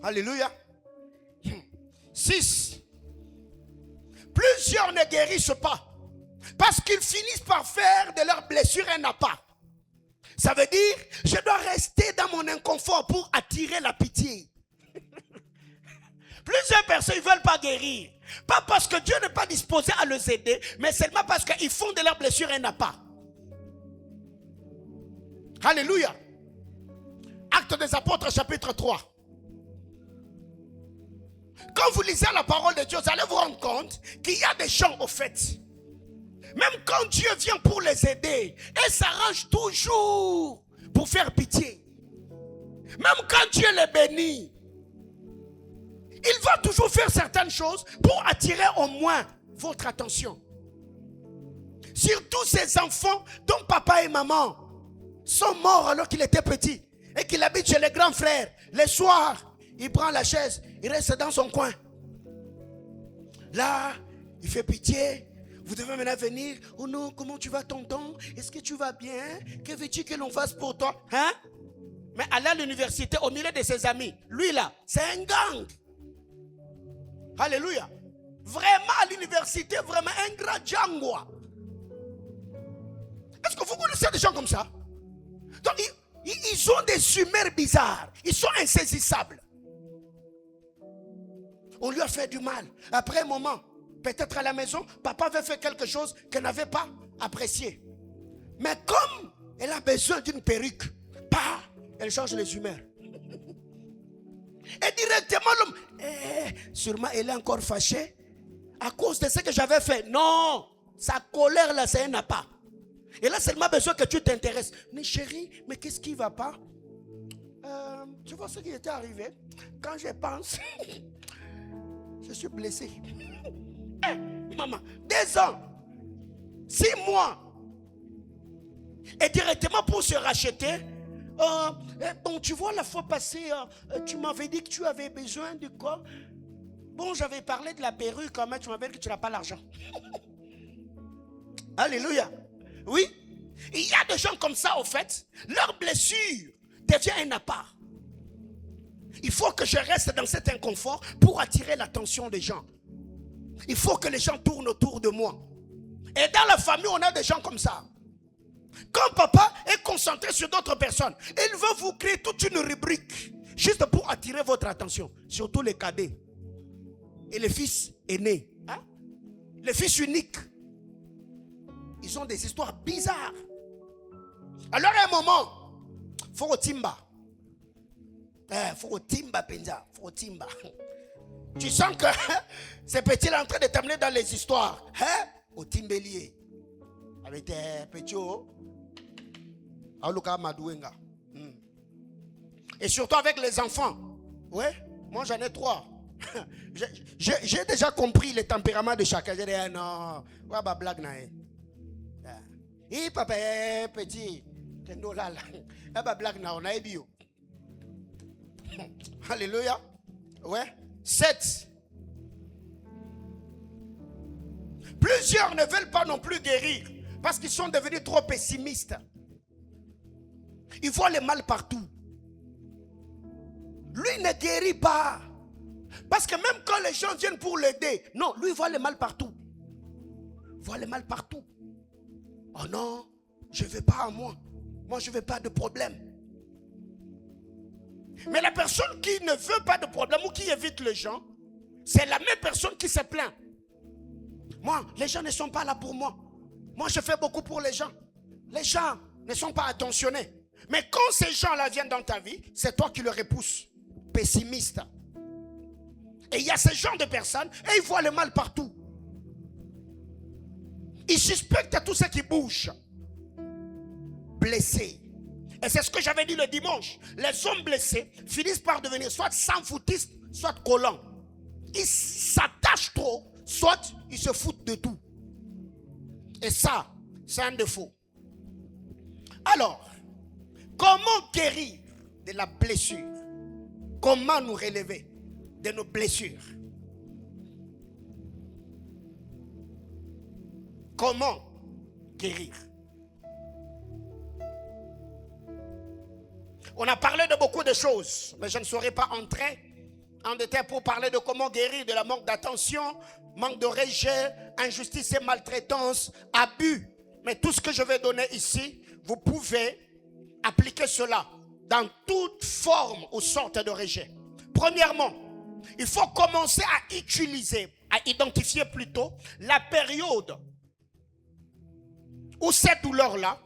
Alléluia. 6. Plusieurs ne guérissent pas parce qu'ils finissent par faire de leur blessure un appât. Ça veut dire, je dois rester dans mon inconfort pour attirer la pitié. Plusieurs personnes ne veulent pas guérir. Pas parce que Dieu n'est pas disposé à les aider, mais seulement parce qu'ils font de leur blessure un appât. Alléluia. Actes des Apôtres chapitre 3. Quand vous lisez la parole de Dieu, vous allez vous rendre compte qu'il y a des gens au fait. Même quand Dieu vient pour les aider, il s'arrange toujours pour faire pitié. Même quand Dieu les bénit, il va toujours faire certaines choses pour attirer au moins votre attention. Surtout ces enfants dont papa et maman sont morts alors qu'il était petit et qu'il habite chez les grands frères. Les soirs, il prend la chaise, il reste dans son coin. Là, il fait pitié. Vous devez maintenant venir. Oh non, comment tu vas, tonton? Est-ce que tu vas bien? Que veux-tu que l'on fasse pour toi? Hein? Mais aller à l'université au milieu de ses amis, lui là, c'est un gang. Alléluia. Vraiment à l'université, vraiment un grand django. Est-ce que vous connaissez des gens comme ça? Donc ils ont des humeurs bizarres. Ils sont insaisissables. On lui a fait du mal. Après un moment, peut-être à la maison, papa avait fait quelque chose qu'elle n'avait pas apprécié. Mais comme elle a besoin d'une perruque, elle change les humeurs. Et directement l'homme, sûrement elle est encore fâchée à cause de ce que j'avais fait. Non, sa colère là, c'est un appât. Elle a seulement besoin que tu t'intéresses. Mais chérie, mais qu'est-ce qui ne va pas? Tu vois ce qui était arrivé? Quand je pense, je suis blessé. Maman, 2 ans, 6 mois. Et directement pour se racheter. Bon, tu vois, la fois passée, tu m'avais dit que tu avais besoin de quoi? Bon, j'avais parlé de la perruque, mais tu m'avais dit que tu n'as pas l'argent. Alléluia. Oui. Il y a des gens comme ça, au fait, leur blessure devient un appât. Il faut que je reste dans cet inconfort pour attirer l'attention des gens. Il faut que les gens tournent autour de moi. Et dans la famille, on a des gens comme ça. Quand papa est concentré sur d'autres personnes, il va vous créer toute une rubrique. Juste pour attirer votre attention. Surtout les cadets. Et les fils aînés. Hein? Les fils uniques. Ils ont des histoires bizarres. Alors à un moment, faut timba. Faut timba penza. Faut timba. Tu sens que ces petits est en train de t'amener dans les histoires. Hein? Au timbelier. Avec tes petits. Et surtout avec les enfants. Ouais, moi j'en ai 3. J'ai déjà compris le tempérament de chacun. J'ai dit non, ouais, bah blague na. Et papa petit, kendo là là. Bah blague na on a bio. Alléluia. Ouais. 7. Plusieurs ne veulent pas non plus guérir parce qu'ils sont devenus trop pessimistes. Ils voient le mal partout. Lui ne guérit pas. Parce que même quand les gens viennent pour l'aider, non, lui voit le mal partout. Il voit le mal partout. Oh non, je ne veux pas à moi. Moi, je ne veux pas de problème. Mais la personne qui ne veut pas de problème ou qui évite les gens, c'est la même personne qui se plaint. Moi, les gens ne sont pas là pour moi. Moi, je fais beaucoup pour les gens. Les gens ne sont pas attentionnés. Mais quand ces gens-là viennent dans ta vie, c'est toi qui le repousses. Pessimiste. Et il y a ce genre de personnes et ils voient le mal partout. Ils suspectent tout ce qui bouge. Blessés. Et c'est ce que j'avais dit le dimanche. Les hommes blessés finissent par devenir soit sans-foutistes, soit collants. Ils s'attachent trop, soit ils se foutent de tout. Et ça, c'est un défaut. Alors, comment guérir de la blessure? Comment nous relever de nos blessures? Comment guérir? On a parlé de beaucoup de choses, mais je ne saurais pas entrer en détail pour parler de comment guérir de la manque d'attention, manque de rejet, injustice et maltraitance, abus. Mais tout ce que je vais donner ici, vous pouvez appliquer cela dans toute forme ou sorte de rejet. Premièrement, il faut commencer à utiliser, à identifier plutôt la période où cette douleur-là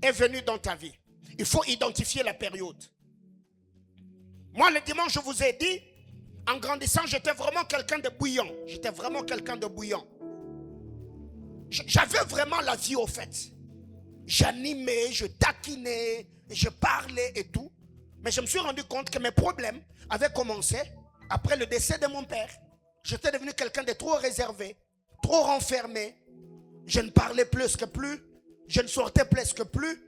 est venue dans ta vie. Il faut identifier la période. Moi, le dimanche, je vous ai dit, en grandissant, j'étais vraiment quelqu'un de bouillant. J'étais vraiment quelqu'un de bouillant. J'avais vraiment la vie au fait. J'animais, je taquinais, je parlais et tout. Mais je me suis rendu compte que mes problèmes avaient commencé après le décès de mon père. J'étais devenu quelqu'un de trop réservé, trop renfermé. Je ne parlais plus que plus. Je ne sortais plus que plus.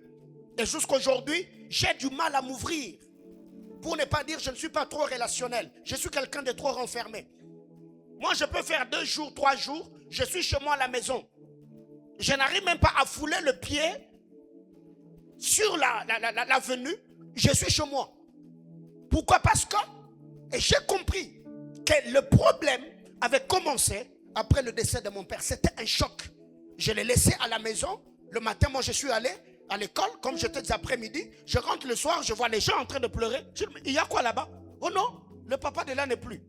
Et jusqu'aujourd'hui, j'ai du mal à m'ouvrir. Pour ne pas dire je ne suis pas trop relationnel. Je suis quelqu'un de trop renfermé. Moi, je peux faire 2 jours, 3 jours. Je suis chez moi à la maison. Je n'arrive même pas à fouler le pied sur l'avenue. Je suis chez moi. Pourquoi? Parce que, et j'ai compris que le problème avait commencé après le décès de mon père. C'était un choc. Je l'ai laissé à la maison. Le matin, moi, je suis allé à l'école, comme j'étais des après-midi. Je rentre le soir, je vois les gens en train de pleurer. Je dis, il y a quoi là-bas? Oh non, le papa de là n'est plus.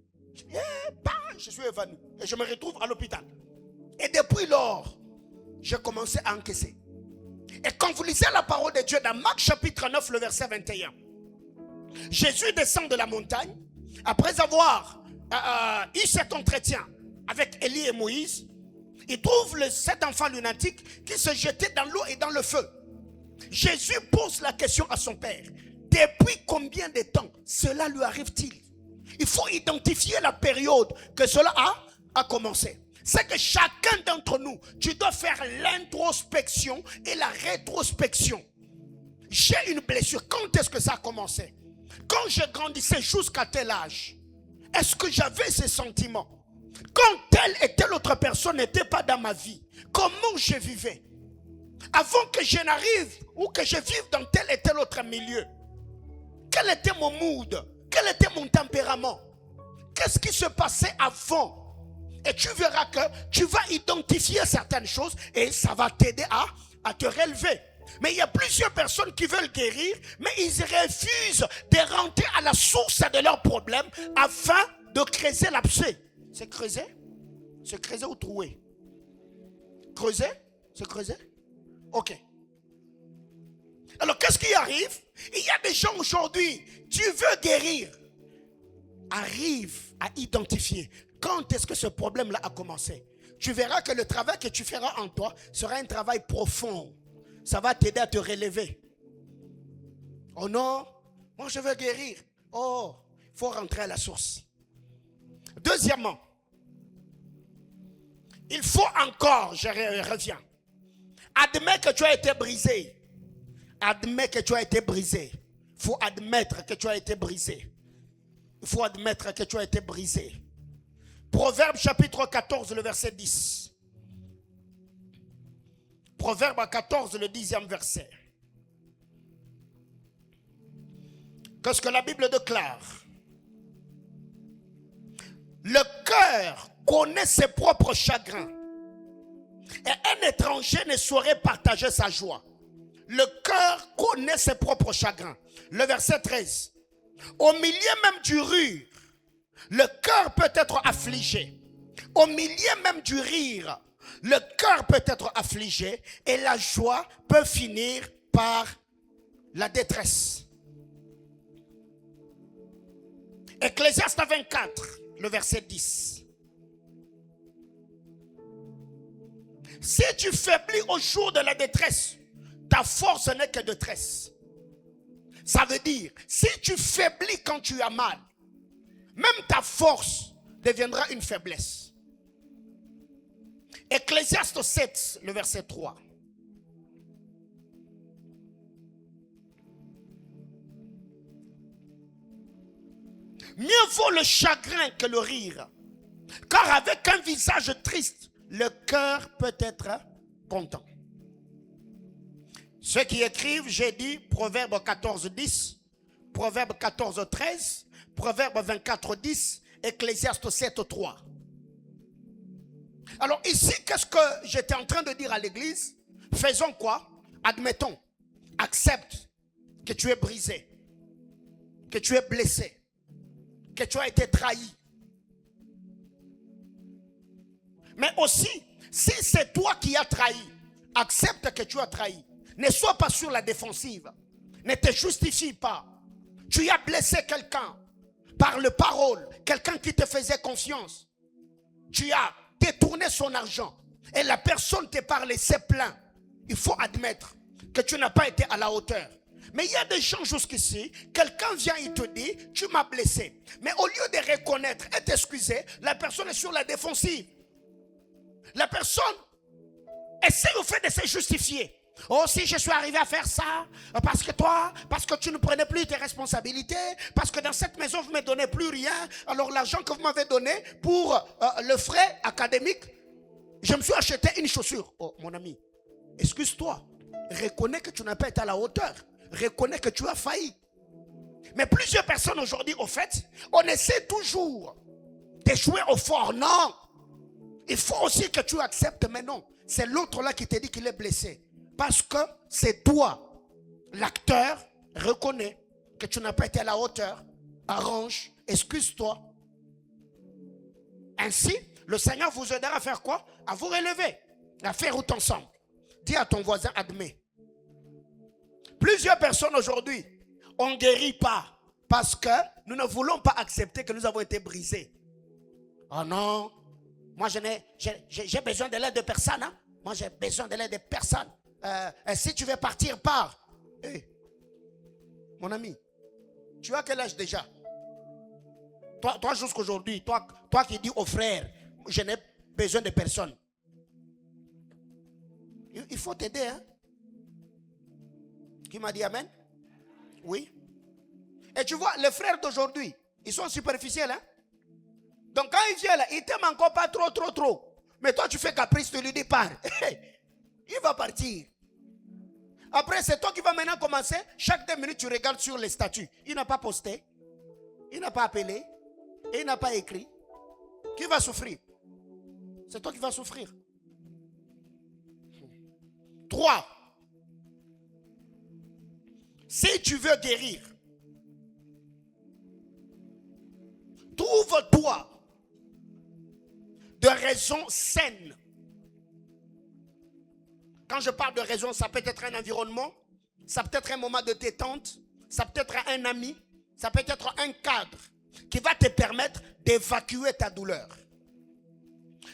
Je suis évanoui. Et je me retrouve à l'hôpital. Et depuis lors, j'ai commencé à encaisser. Et quand vous lisez la parole de Dieu dans Marc chapitre 9, le verset 21, Jésus descend de la montagne après avoir eu cet entretien avec Élie et Moïse. Il trouve cet enfant lunatique qui se jetait dans l'eau et dans le feu. Jésus pose la question à son père. Depuis combien de temps cela lui arrive-t-il? Il faut identifier la période que cela a commencé. C'est que chacun d'entre nous, tu dois faire l'introspection et la rétrospection. J'ai une blessure. Quand est-ce que ça a commencé? Quand je grandissais jusqu'à tel âge, est-ce que j'avais ces sentiments? Quand telle et telle autre personne n'était pas dans ma vie, comment je vivais? Avant que je n'arrive ou que je vive dans tel et tel autre milieu, quel était mon mood? Quel était mon tempérament? Qu'est-ce qui se passait avant? Et tu verras que tu vas identifier certaines choses et ça va t'aider à te relever. Mais il y a plusieurs personnes qui veulent guérir, mais ils refusent de rentrer à la source de leurs problèmes afin de creuser l'abcès. C'est creuser? C'est creuser ou trouer? Creuser? C'est creuser? Ok. Alors qu'est-ce qui arrive? Il y a des gens aujourd'hui, tu veux guérir. Arrive à identifier quand est-ce que ce problème-là a commencé. Tu verras que le travail que tu feras en toi sera un travail profond. Ça va t'aider à te relever. Oh non, moi je veux guérir. Oh, il faut rentrer à la source. Deuxièmement, il faut encore, je reviens, admettre que tu as été brisé. Admets que tu as été brisé. Il faut admettre que tu as été brisé. Il faut admettre que tu as été brisé. Proverbe chapitre 14, le verset 10. Proverbe 14, le 10e verset. Qu'est-ce que la Bible déclare? Le cœur connaît ses propres chagrins. Et un étranger ne saurait partager sa joie. Le cœur connaît ses propres chagrins. Le verset 13. Au milieu même du rire, le cœur peut être affligé. Au milieu même du rire, le cœur peut être affligé et la joie peut finir par la détresse. Ecclésiaste 24, le verset 10. Si tu faiblis au jour de la détresse, ta force n'est que détresse. Ça veut dire, si tu faiblis quand tu as mal, même ta force deviendra une faiblesse. Ecclésiaste 7, le verset 3. Mieux vaut le chagrin que le rire, car avec un visage triste, le cœur peut être content. Ceux qui écrivent, j'ai dit, Proverbe 14, 10, Proverbe 14, 13, Proverbe 24, 10, Ecclésiaste 7, 3. Alors ici, qu'est-ce que j'étais en train de dire à l'église? Faisons quoi? Admettons, accepte que tu es brisé, que tu es blessé, que tu as été trahi. Mais aussi, si c'est toi qui as trahi, accepte que tu as trahi. Ne sois pas sur la défensive. Ne te justifie pas. Tu as blessé quelqu'un par le parole, quelqu'un qui te faisait confiance. Tu as détourné son argent et la personne te parlait, c'est plein. Il faut admettre que tu n'as pas été à la hauteur. Mais il y a des gens jusqu'ici, quelqu'un vient et te dit, tu m'as blessé. Mais au lieu de reconnaître et t'excuser, la personne est sur la défensive. La personne essaie au fait de se justifier. Oh, si je suis arrivé à faire ça, parce que toi, parce que tu ne prenais plus tes responsabilités, parce que dans cette maison, vous ne me donnez plus rien, alors l'argent que vous m'avez donné pour le frais académique, je me suis acheté une chaussure. Oh, mon ami, excuse-toi. Reconnais que tu n'as pas été à la hauteur. Reconnais que tu as failli. Mais plusieurs personnes aujourd'hui, au fait, on essaie toujours de jouer au fort. Non. Il faut aussi que tu acceptes, mais non. C'est l'autre là qui te dit qu'il est blessé. Parce que c'est toi, l'acteur, reconnais que tu n'as pas été à la hauteur. Arrange, excuse-toi. Ainsi, le Seigneur vous aidera à faire quoi? À vous relever, à faire route ensemble. Dis à ton voisin, admets. Plusieurs personnes aujourd'hui, on ne guérit pas parce que nous ne voulons pas accepter que nous avons été brisés. Oh non, moi j'ai besoin de l'aide de personne. Hein? Moi j'ai besoin de l'aide de personne. Si tu veux partir, pars. Hey, mon ami, tu as quel âge déjà? Toi jusqu'aujourd'hui, toi qui dis aux frères, je n'ai besoin de personne. Il faut t'aider. Hein? Qui m'a dit amen? Oui. Et tu vois, les frères d'aujourd'hui, ils sont superficiels. Hein? Donc quand ils viennent, ils t'aiment encore pas trop. Mais toi, tu fais caprice, tu lui dis pars. Il va partir. Après, c'est toi qui vas maintenant commencer. Chaque 2 minutes, tu regardes sur les statuts. Il n'a pas posté. Il n'a pas appelé. Et il n'a pas écrit. Qui va souffrir? C'est toi qui vas souffrir. 3. Si tu veux guérir, trouve-toi de raisons saines. Quand je parle de raisons, ça peut être un environnement, ça peut être un moment de détente, ça peut être un ami, ça peut être un cadre qui va te permettre d'évacuer ta douleur.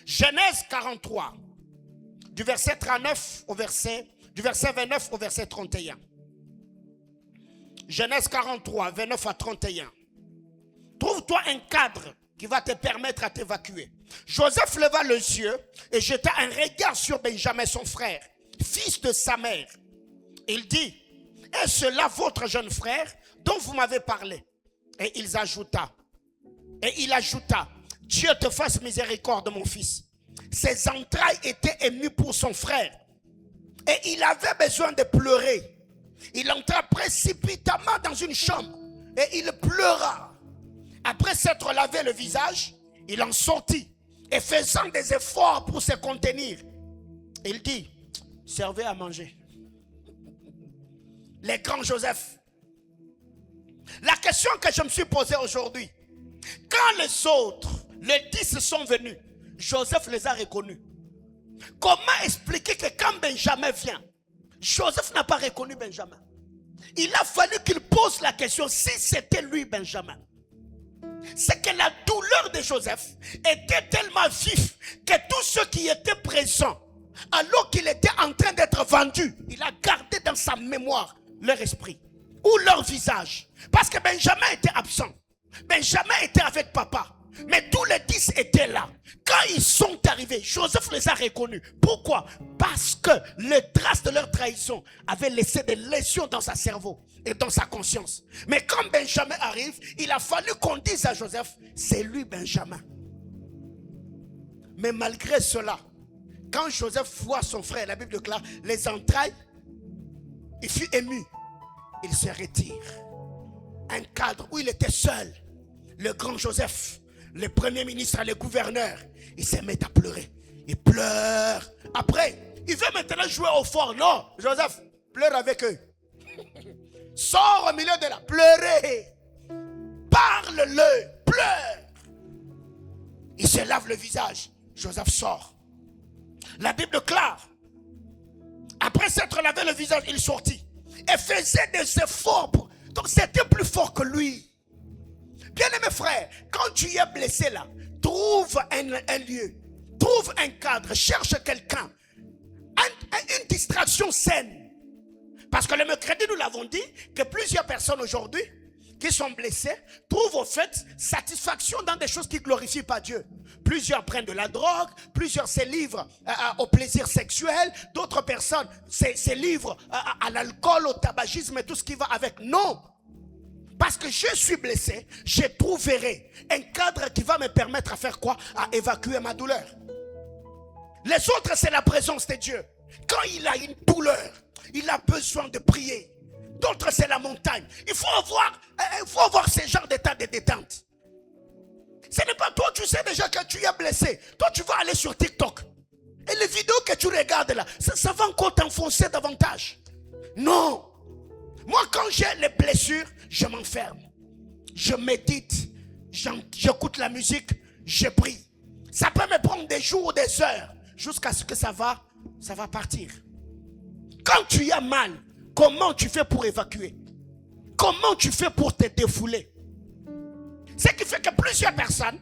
Genèse 43, du verset 39 au verset, du verset 29 au verset 31. Genèse 43, 29 à 31. Trouve-toi un cadre qui va te permettre à t'évacuer. Joseph leva les yeux et jeta un regard sur Benjamin, son frère, fils de sa mère. Il dit, est-ce là votre jeune frère dont vous m'avez parlé? Et il ajouta, Dieu te fasse miséricorde, mon fils. Ses entrailles étaient émues pour son frère. Et il avait besoin de pleurer. Il entra précipitamment dans une chambre et il pleura. Après s'être lavé le visage, il en sortit et faisant des efforts pour se contenir, il dit, servez à manger. Les grands Joseph. La question que je me suis posée aujourd'hui, quand les autres, les 10 sont venus, Joseph les a reconnus. Comment expliquer que quand Benjamin vient, Joseph n'a pas reconnu Benjamin? Il a fallu qu'il pose la question si c'était lui Benjamin. C'est que la douleur de Joseph était tellement vive que tous ceux qui étaient présents, alors qu'il était en train d'être vendu, il a gardé dans sa mémoire leur esprit ou leur visage. Parce que Benjamin était absent. Benjamin était avec papa. Mais tous les 10 étaient là. Quand ils sont arrivés, Joseph les a reconnus. Pourquoi? Parce que les traces de leur trahison avaient laissé des lésions dans sa cerveau et dans sa conscience. Mais quand Benjamin arrive, il a fallu qu'on dise à Joseph, c'est lui Benjamin. Mais malgré cela, quand Joseph voit son frère, la Bible déclare, les entrailles, il fut ému. Il se retire. Un cadre où il était seul. Le grand Joseph, le premier ministre, le gouverneur, il se met à pleurer. Il pleure. Après, il veut maintenant jouer au fort. Non, Joseph, pleure avec eux. Sors au milieu de la pleurez. Parle-le, pleure. Il se lave le visage. Joseph sort. La Bible déclare, après s'être lavé le visage, il sortit et faisait des efforts. Donc c'était plus fort que lui. Bien-aimé frère, quand tu es blessé là, trouve un lieu, trouve un cadre, cherche quelqu'un, une distraction saine. Parce que le mercredi, nous l'avons dit, que plusieurs personnes aujourd'hui qui sont blessées trouvent au fait satisfaction dans des choses qui ne glorifient pas Dieu. Plusieurs prennent de la drogue, plusieurs se livrent au plaisir sexuel, d'autres personnes se livrent à l'alcool, au tabagisme et tout ce qui va avec. Non! Parce que je suis blessé, je trouverai un cadre qui va me permettre à faire quoi? À évacuer ma douleur. Les autres, c'est la présence de Dieu. Quand il a une douleur, il a besoin de prier. D'autres, c'est la montagne. Il faut avoir ce genre d'état de détente. Ce n'est pas toi, tu sais déjà que tu es blessé. Toi, tu vas aller sur TikTok. Et les vidéos que tu regardes là, ça va encore t'enfoncer davantage. Non. Moi, quand j'ai les blessures, je m'enferme. Je médite. J'écoute la musique. Je prie. Ça peut me prendre des jours ou des heures jusqu'à ce que ça va partir. Quand tu as mal, comment tu fais pour évacuer? Comment tu fais pour te défouler? Ce qui fait que plusieurs personnes,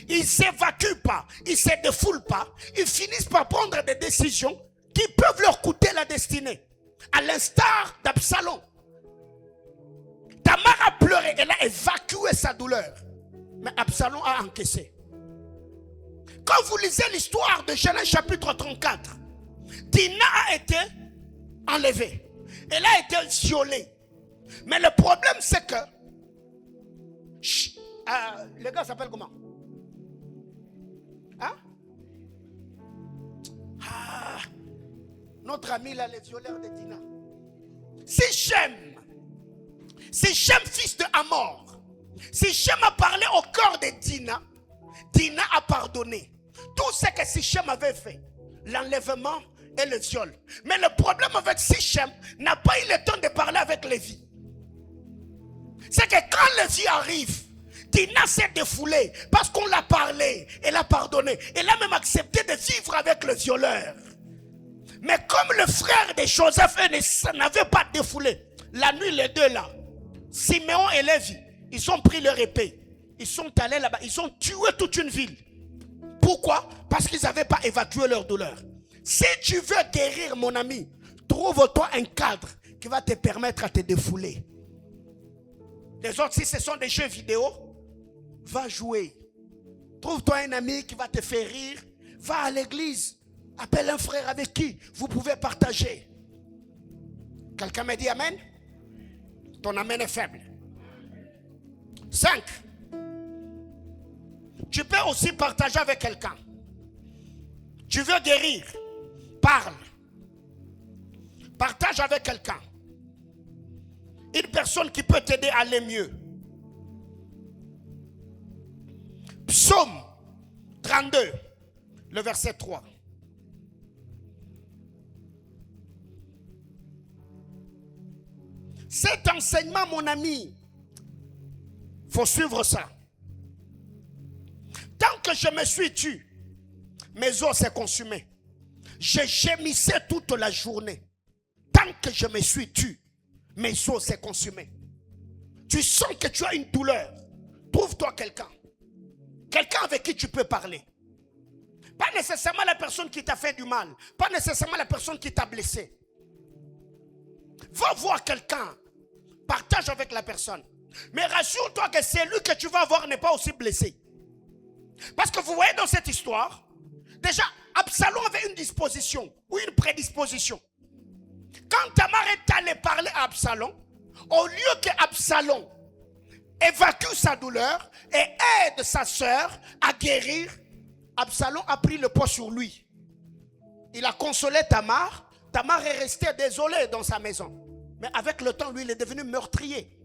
ils ne s'évacuent pas, ils ne se défoulent pas, ils finissent par prendre des décisions qui peuvent leur coûter la destinée. À l'instar d'Absalom. Tamar a pleuré, elle a évacué sa douleur. Mais Absalom a encaissé. Quand vous lisez l'histoire de Genèse chapitre 34, Dina a été enlevée. Elle a été violée. Mais le problème c'est que le gars s'appelle comment? Hein? Notre ami là, les violeurs de Dina. Sichem, fils de Hamor. Sichem a parlé au cœur de Dina. Dina a pardonné tout ce que Sichem avait fait, l'enlèvement et le viol. Mais le problème avec Sichem n'a pas eu le temps de parler avec Lévi. Géasi arrive. Dina s'est défoulée parce qu'on l'a parlé. Elle a pardonné. Elle a même accepté de vivre avec le violeur. Mais comme le frère de Joseph n'avait pas défoulé, la nuit, les deux là, Siméon et Lévi, ils ont pris leur épée. Ils sont allés là-bas. Ils ont tué toute une ville. Pourquoi? Parce qu'ils n'avaient pas évacué leur douleur. Si tu veux guérir, mon ami, trouve-toi un cadre qui va te permettre à te défouler. Les autres, si ce sont des jeux vidéo, va jouer. Trouve-toi un ami qui va te faire rire. Va à l'église. Appelle un frère avec qui vous pouvez partager. Quelqu'un me dit amen? Ton amen est faible. 5. Tu peux aussi partager avec quelqu'un. Tu veux guérir. Parle. Partage avec quelqu'un. Une personne qui peut t'aider à aller mieux. Psaume 32, le verset 3. Cet enseignement, mon ami, il faut suivre ça. Tant que je me suis tué, mes os s'est consumé. Je gémissais toute la journée. Tant que je me suis tué, mes os s'est consumé. Tu sens que tu as une douleur. Trouve-toi quelqu'un. Quelqu'un avec qui tu peux parler. Pas nécessairement la personne qui t'a fait du mal. Pas nécessairement la personne qui t'a blessé. Va voir quelqu'un. Partage avec la personne. Mais rassure-toi que celui que tu vas voir n'est pas aussi blessé. Parce que vous voyez dans cette histoire, déjà Absalom avait une disposition ou une prédisposition. Quand Tamar est allé parler à Absalom, au lieu que Absalom évacue sa douleur et aide sa soeur à guérir, Absalom a pris le poids sur lui. Il a consolé Tamar. Tamar est resté désolé dans sa maison. Mais avec le temps, lui, il est devenu meurtrier.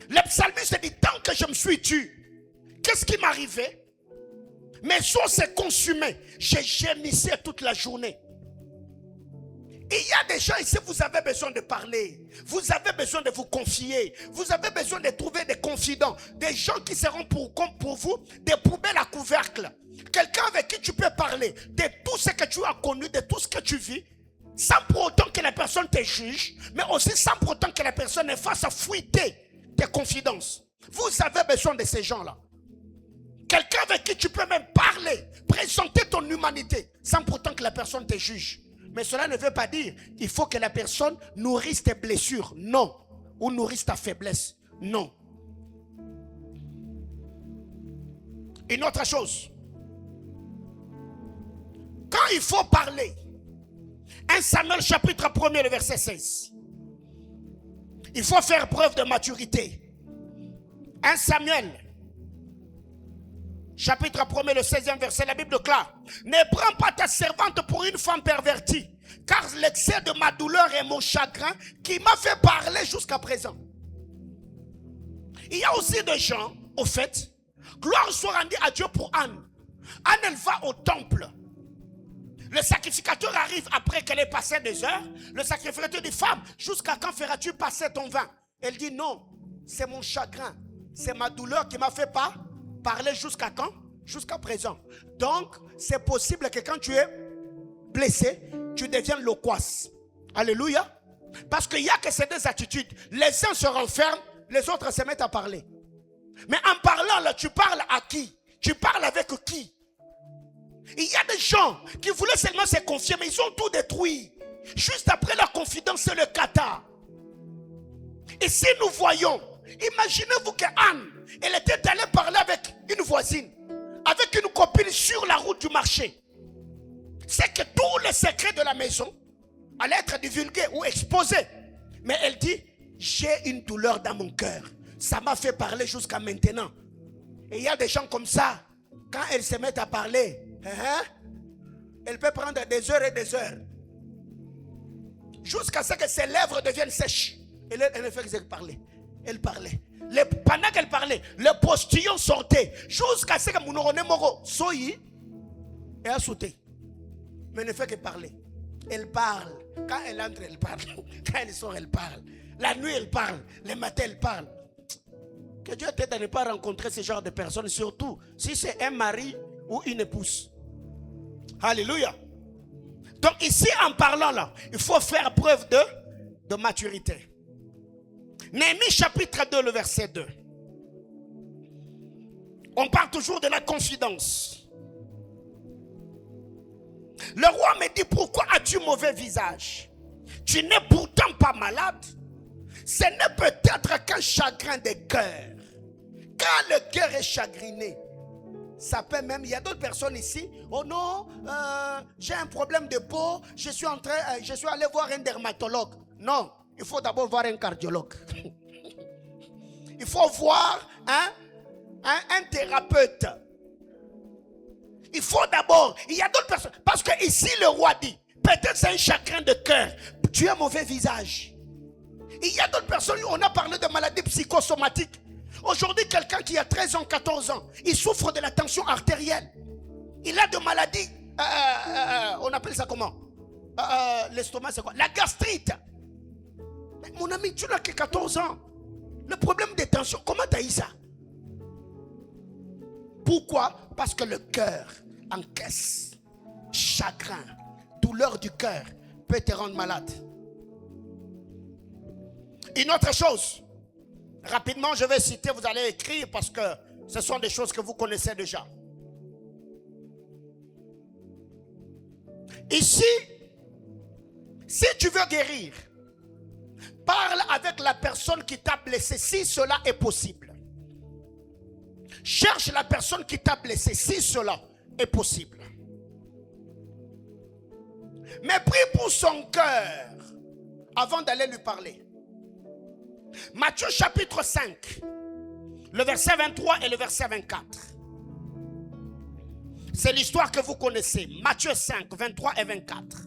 Le psalmiste dit, tant que je me suis tué, qu'est-ce qui m'arrivait? Mes os s'est consumé. J'ai gémissé toute la journée. Il y a des gens ici, vous avez besoin de parler. Vous avez besoin de vous confier. Vous avez besoin de trouver des confidents. Des gens qui seront pour vous des poubelles à couvercle. Quelqu'un avec qui tu peux parler de tout ce que tu as connu, de tout ce que tu vis. Sans pour autant que la personne te juge. Mais aussi sans pour autant que la personne ne fasse fuiter tes confidences. Vous avez besoin de ces gens-là. Quelqu'un avec qui tu peux même parler. Présenter ton humanité. Sans pour autant que la personne te juge. Mais cela ne veut pas dire qu'il faut que la personne nourrisse tes blessures. Non. Ou nourrisse ta faiblesse. Non. Une autre chose. Quand il faut parler, 1 Samuel chapitre 1er, le verset 16. Il faut faire preuve de maturité. 1 Samuel chapitre 1er, le 16e verset, la Bible déclare: ne prends pas ta servante pour une femme pervertie, car l'excès de ma douleur et mon chagrin qui m'a fait parler jusqu'à présent. Il y a aussi des gens, au fait, gloire soit rendue à Dieu pour Anne. Anne, elle va au temple. Le sacrificateur arrive après qu'elle ait passé des heures. Le sacrificateur dit: femme, jusqu'à quand feras-tu passer ton vin? Elle dit: non, c'est mon chagrin, c'est ma douleur qui m'a fait parler jusqu'à quand? Jusqu'à présent. Donc, c'est possible que quand tu es blessé, tu deviens loquace. Alléluia. Parce qu'il n'y a que ces deux attitudes. Les uns se renferment, les autres se mettent à parler. Mais en parlant là, tu parles à qui? Tu parles avec qui? Il y a des gens qui voulaient seulement se confier, mais ils ont tout détruit. Juste après leur confidence, c'est le kata. Et si nous voyons, imaginez-vous que Anne, elle était allée parler avec une voisine, avec une copine sur la route du marché. C'est que tous les secrets de la maison allaient être divulgués ou exposés. Mais elle dit: j'ai une douleur dans mon cœur. Ça m'a fait parler jusqu'à maintenant. Et il y a des gens comme ça, quand elles se mettent à parler, elle peut prendre des heures et des heures. Jusqu'à ce que ses lèvres deviennent sèches. Et elle ne fait que parler. Elle parlait. Pendant qu'elle parlait, le postillon sortait. Jusqu'à ce que Mounorone Moro soyi et a sauté. Mais elle ne fait que parler. Elle parle. Quand elle entre, elle parle. Quand elle sort, elle parle. La nuit, elle parle. Le matin, elle parle. Que Dieu t'aide à ne pas rencontrer ce genre de personnes, surtout si c'est un mari ou une épouse. Alléluia. Donc ici, en parlant là, il faut faire preuve de maturité. Néhémie chapitre 2, le verset 2. On parle toujours de la confidence. Le roi me dit, pourquoi as-tu mauvais visage? Tu n'es pourtant pas malade. Ce n'est peut-être qu'un chagrin de cœur. Quand le cœur est chagriné, ça peut même, il y a d'autres personnes ici, oh non, j'ai un problème de peau, je suis allé voir un dermatologue. Non, il faut d'abord voir un cardiologue. Il faut voir un thérapeute. Il faut d'abord, il y a d'autres personnes, parce que ici le roi dit, peut-être c'est un chagrin de cœur, tu as un mauvais visage. Il y a d'autres personnes, on a parlé de maladies psychosomatiques. Aujourd'hui, quelqu'un qui a 13 ans, 14 ans, il souffre de la tension artérielle. Il a de maladies, on appelle ça comment? L'estomac, c'est quoi? La gastrite. Mais mon ami, tu n'as que 14 ans. Le problème de tension, comment tu as eu ça? Pourquoi? Parce que le cœur encaisse. Chagrin, douleur du cœur peut te rendre malade. Une autre chose, rapidement je vais citer, vous allez écrire parce que ce sont des choses que vous connaissez déjà. Ici, si tu veux guérir, parle avec la personne qui t'a blessé si cela est possible. Cherche la personne qui t'a blessé si cela est possible. Mais prie pour son cœur avant d'aller lui parler. Matthieu chapitre 5, le verset 23 et le verset 24. C'est l'histoire que vous connaissez. Matthieu 5, 23 et 24.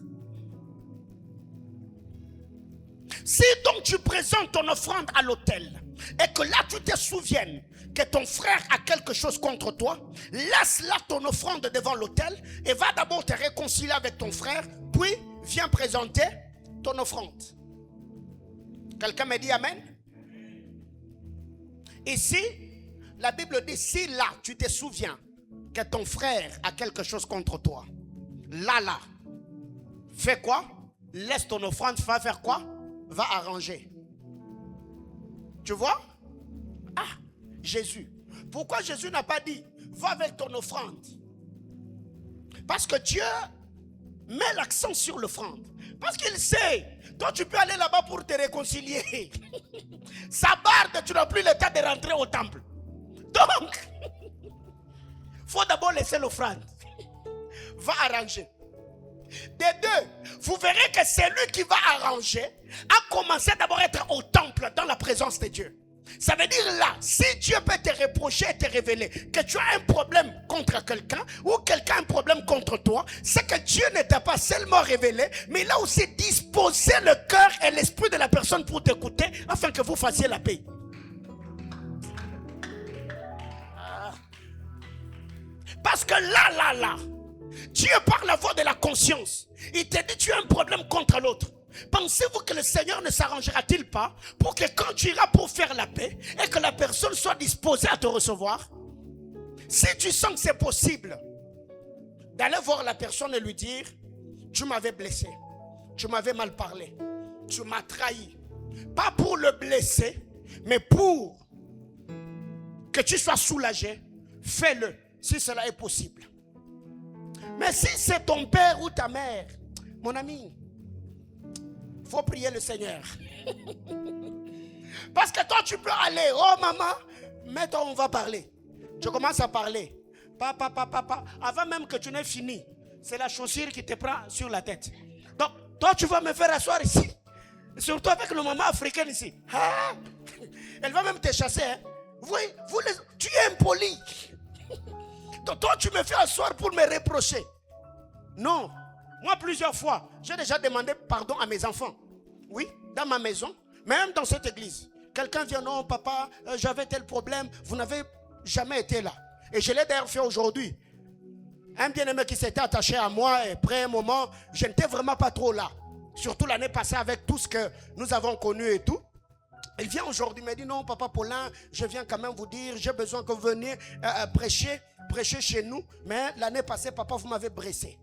Si donc tu présentes ton offrande à l'autel et que là tu te souviennes que ton frère a quelque chose contre toi, laisse là ton offrande devant l'autel et va d'abord te réconcilier avec ton frère, puis viens présenter ton offrande. Quelqu'un me dit amen? Ici, la Bible dit, si là tu te souviens que ton frère a quelque chose contre toi, là, fais quoi? Laisse ton offrande, va faire quoi? Va arranger. Tu vois? Ah, Jésus. Pourquoi Jésus n'a pas dit, va avec ton offrande? Parce que Dieu met l'accent sur l'offrande. Parce qu'il sait, toi tu peux aller là-bas pour te réconcilier. Ça barde, tu n'as plus le temps de rentrer au temple. Donc, il faut d'abord laisser l'offrande. Va arranger. Des deux, vous verrez que c'est lui qui va arranger, a commencé d'abord à être au temple dans la présence de Dieu. Ça veut dire là, si Dieu peut te reprocher et te révéler que tu as un problème contre quelqu'un ou quelqu'un a un problème contre toi, c'est que Dieu ne t'a pas seulement révélé, mais il a aussi disposé le cœur et l'esprit de la personne pour t'écouter afin que vous fassiez la paix. Parce que là, Dieu par la voix de la conscience, il te dit tu as un problème contre l'autre. Pensez-vous que le Seigneur ne s'arrangera-t-il pas pour que quand tu iras pour faire la paix et que la personne soit disposée à te recevoir? Si tu sens que c'est possible d'aller voir la personne et lui dire, tu m'avais blessé, tu m'avais mal parlé, tu m'as trahi. Pas pour le blesser, mais pour que tu sois soulagé, fais-le si cela est possible. Mais si c'est ton père ou ta mère, mon ami, il faut prier le Seigneur. Parce que toi tu peux aller, oh maman, mais toi on va parler. Tu commences à parler. Papa, avant même que tu n'aies fini, c'est la chaussure qui te prend sur la tête. Donc toi tu vas me faire asseoir ici. Surtout avec le maman africaine ici. Ah, elle va même te chasser. Hein. Tu es impoli. Donc toi tu me fais asseoir pour me reprocher. Non. Moi, plusieurs fois, j'ai déjà demandé pardon à mes enfants. Oui, dans ma maison, même dans cette église. Quelqu'un vient, non, papa, j'avais tel problème. Vous n'avez jamais été là. Et je l'ai d'ailleurs fait aujourd'hui. Un bien-aimé qui s'était attaché à moi, et après un moment, je n'étais vraiment pas trop là. Surtout l'année passée avec tout ce que nous avons connu et tout. Il vient aujourd'hui, il me dit, non, Papa Paulin, je viens quand même vous dire, j'ai besoin que vous veniez prêcher chez nous. Mais l'année passée, papa, vous m'avez blessé.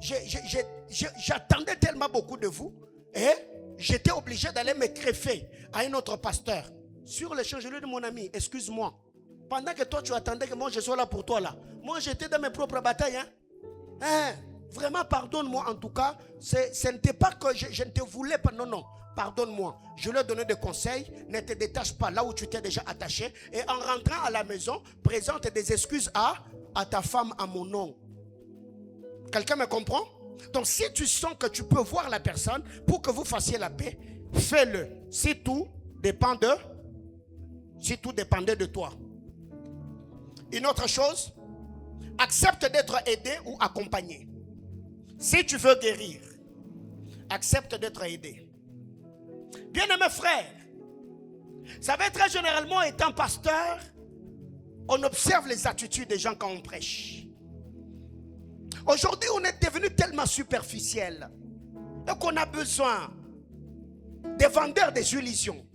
J'attendais tellement beaucoup de vous. Et j'étais obligé d'aller me greffer à un autre pasteur. Sur le champ, je lui ai dit, mon ami, excuse-moi. Pendant que toi, tu attendais que moi, je sois là pour toi, là. Moi, j'étais dans mes propres batailles. Vraiment, pardonne-moi en tout cas. Ce n'était pas que je ne te voulais pas. Non, non. Pardonne-moi. Je lui ai donné des conseils. Ne te détache pas là où tu t'es déjà attaché. Et en rentrant à la maison, présente des excuses à ta femme à mon nom. Quelqu'un me comprend? Donc si tu sens que tu peux voir la personne pour que vous fassiez la paix, fais-le. Si tout dépendait de toi. Une autre chose, accepte d'être aidé ou accompagné. Si tu veux guérir, accepte d'être aidé. Bien-aimés frères, vous savez, très généralement, étant pasteur, on observe les attitudes des gens quand on prêche. Aujourd'hui, on est devenu tellement superficiel et qu'on a besoin des vendeurs des illusions.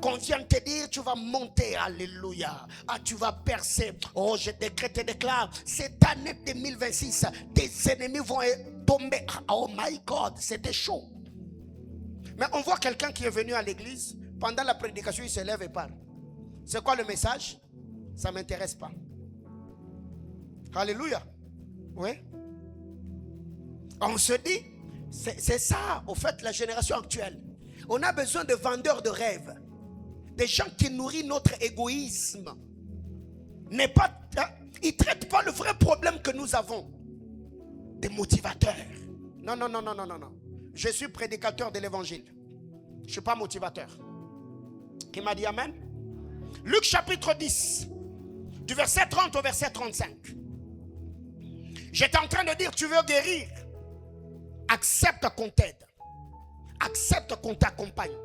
Qu'on vient te dire, tu vas monter, alléluia. Tu vas percer. Oh, je décrète et déclare, cette année 2026, tes ennemis vont tomber. Oh my God, c'était chaud. Mais on voit quelqu'un qui est venu à l'église, pendant la prédication, il se lève et parle. C'est quoi le message? Ça ne m'intéresse pas. Alléluia. Oui. On se dit, c'est ça, au fait, la génération actuelle. On a besoin de vendeurs de rêves. Des gens qui nourrissent notre égoïsme. Ils ne traitent pas le vrai problème que nous avons. Des motivateurs. Non, non, non, non, non, non, non. Je suis prédicateur de l'évangile. Je ne suis pas motivateur. Qui m'a dit amen? Luc chapitre 10, du verset 30 au verset 35. J'étais en train de dire, tu veux guérir? Accepte qu'on t'aide. Accepte qu'on t'accompagne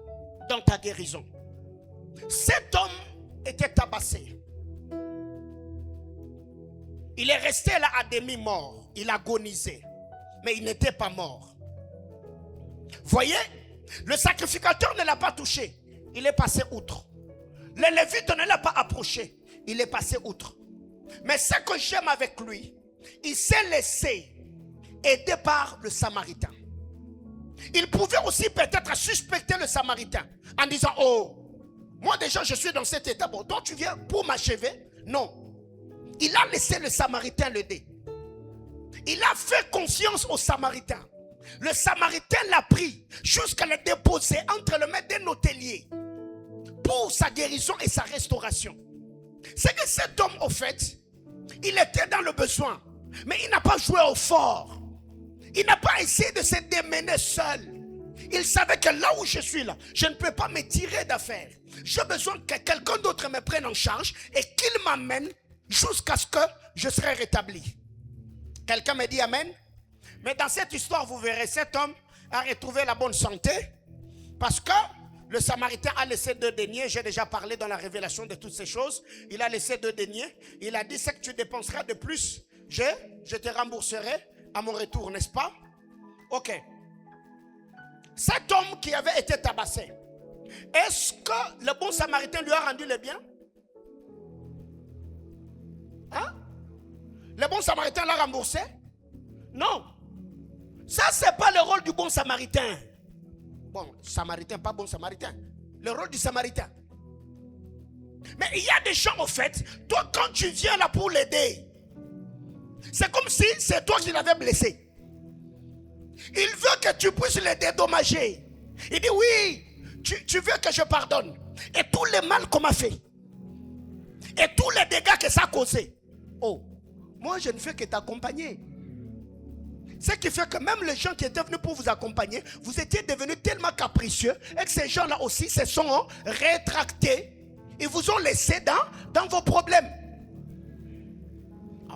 dans ta guérison. Cet homme était tabassé. Il est resté là à demi-mort. Il agonisait. Mais il n'était pas mort. Voyez, le sacrificateur ne l'a pas touché. Il est passé outre. Le lévite ne l'a pas approché. Il est passé outre. Mais ce que j'aime avec lui, il s'est laissé aider par le Samaritain. Il pouvait aussi peut-être suspecter le Samaritain en disant, oh, moi déjà je suis dans cet état, bon, donc tu viens pour m'achever? Non. Il a laissé le Samaritain l'aider. Il a fait confiance au Samaritain. Le Samaritain l'a pris jusqu'à le déposer entre les mains d'un hôtelier pour sa guérison et sa restauration. C'est que cet homme, au fait, il était dans le besoin, mais il n'a pas joué au fort. Il n'a pas essayé de se démener seul. Il savait que là où je suis là, je ne peux pas me tirer d'affaire. J'ai besoin que quelqu'un d'autre me prenne en charge et qu'il m'amène jusqu'à ce que je serai rétabli. Quelqu'un me dit amen? Mais dans cette histoire, vous verrez, cet homme a retrouvé la bonne santé parce que le Samaritain a laissé 2 deniers. J'ai déjà parlé dans la révélation de toutes ces choses. Il a laissé 2 deniers. Il a dit, ce que tu dépenseras de plus, je te rembourserai à mon retour, n'est-ce pas? Ok. Cet homme qui avait été tabassé, est-ce que le bon Samaritain lui a rendu le bien? Hein? Le bon Samaritain l'a remboursé? Non. Ça, ce n'est pas le rôle du bon Samaritain. Bon, Samaritain, pas bon Samaritain. Le rôle du Samaritain. Mais il y a des gens, au fait, toi, quand tu viens là pour l'aider, c'est comme si c'est toi qui l'avais blessé. Il veut que tu puisses le dédommager. Il dit, oui, tu veux que je pardonne. Et tout le mal qu'on m'a fait. Et tous les dégâts que ça a causé. Oh, moi, je ne fais que t'accompagner. Ce qui fait que même les gens qui étaient venus pour vous accompagner, vous étiez devenus tellement capricieux et que ces gens-là aussi se sont rétractés. Ils vous ont laissé dans vos problèmes.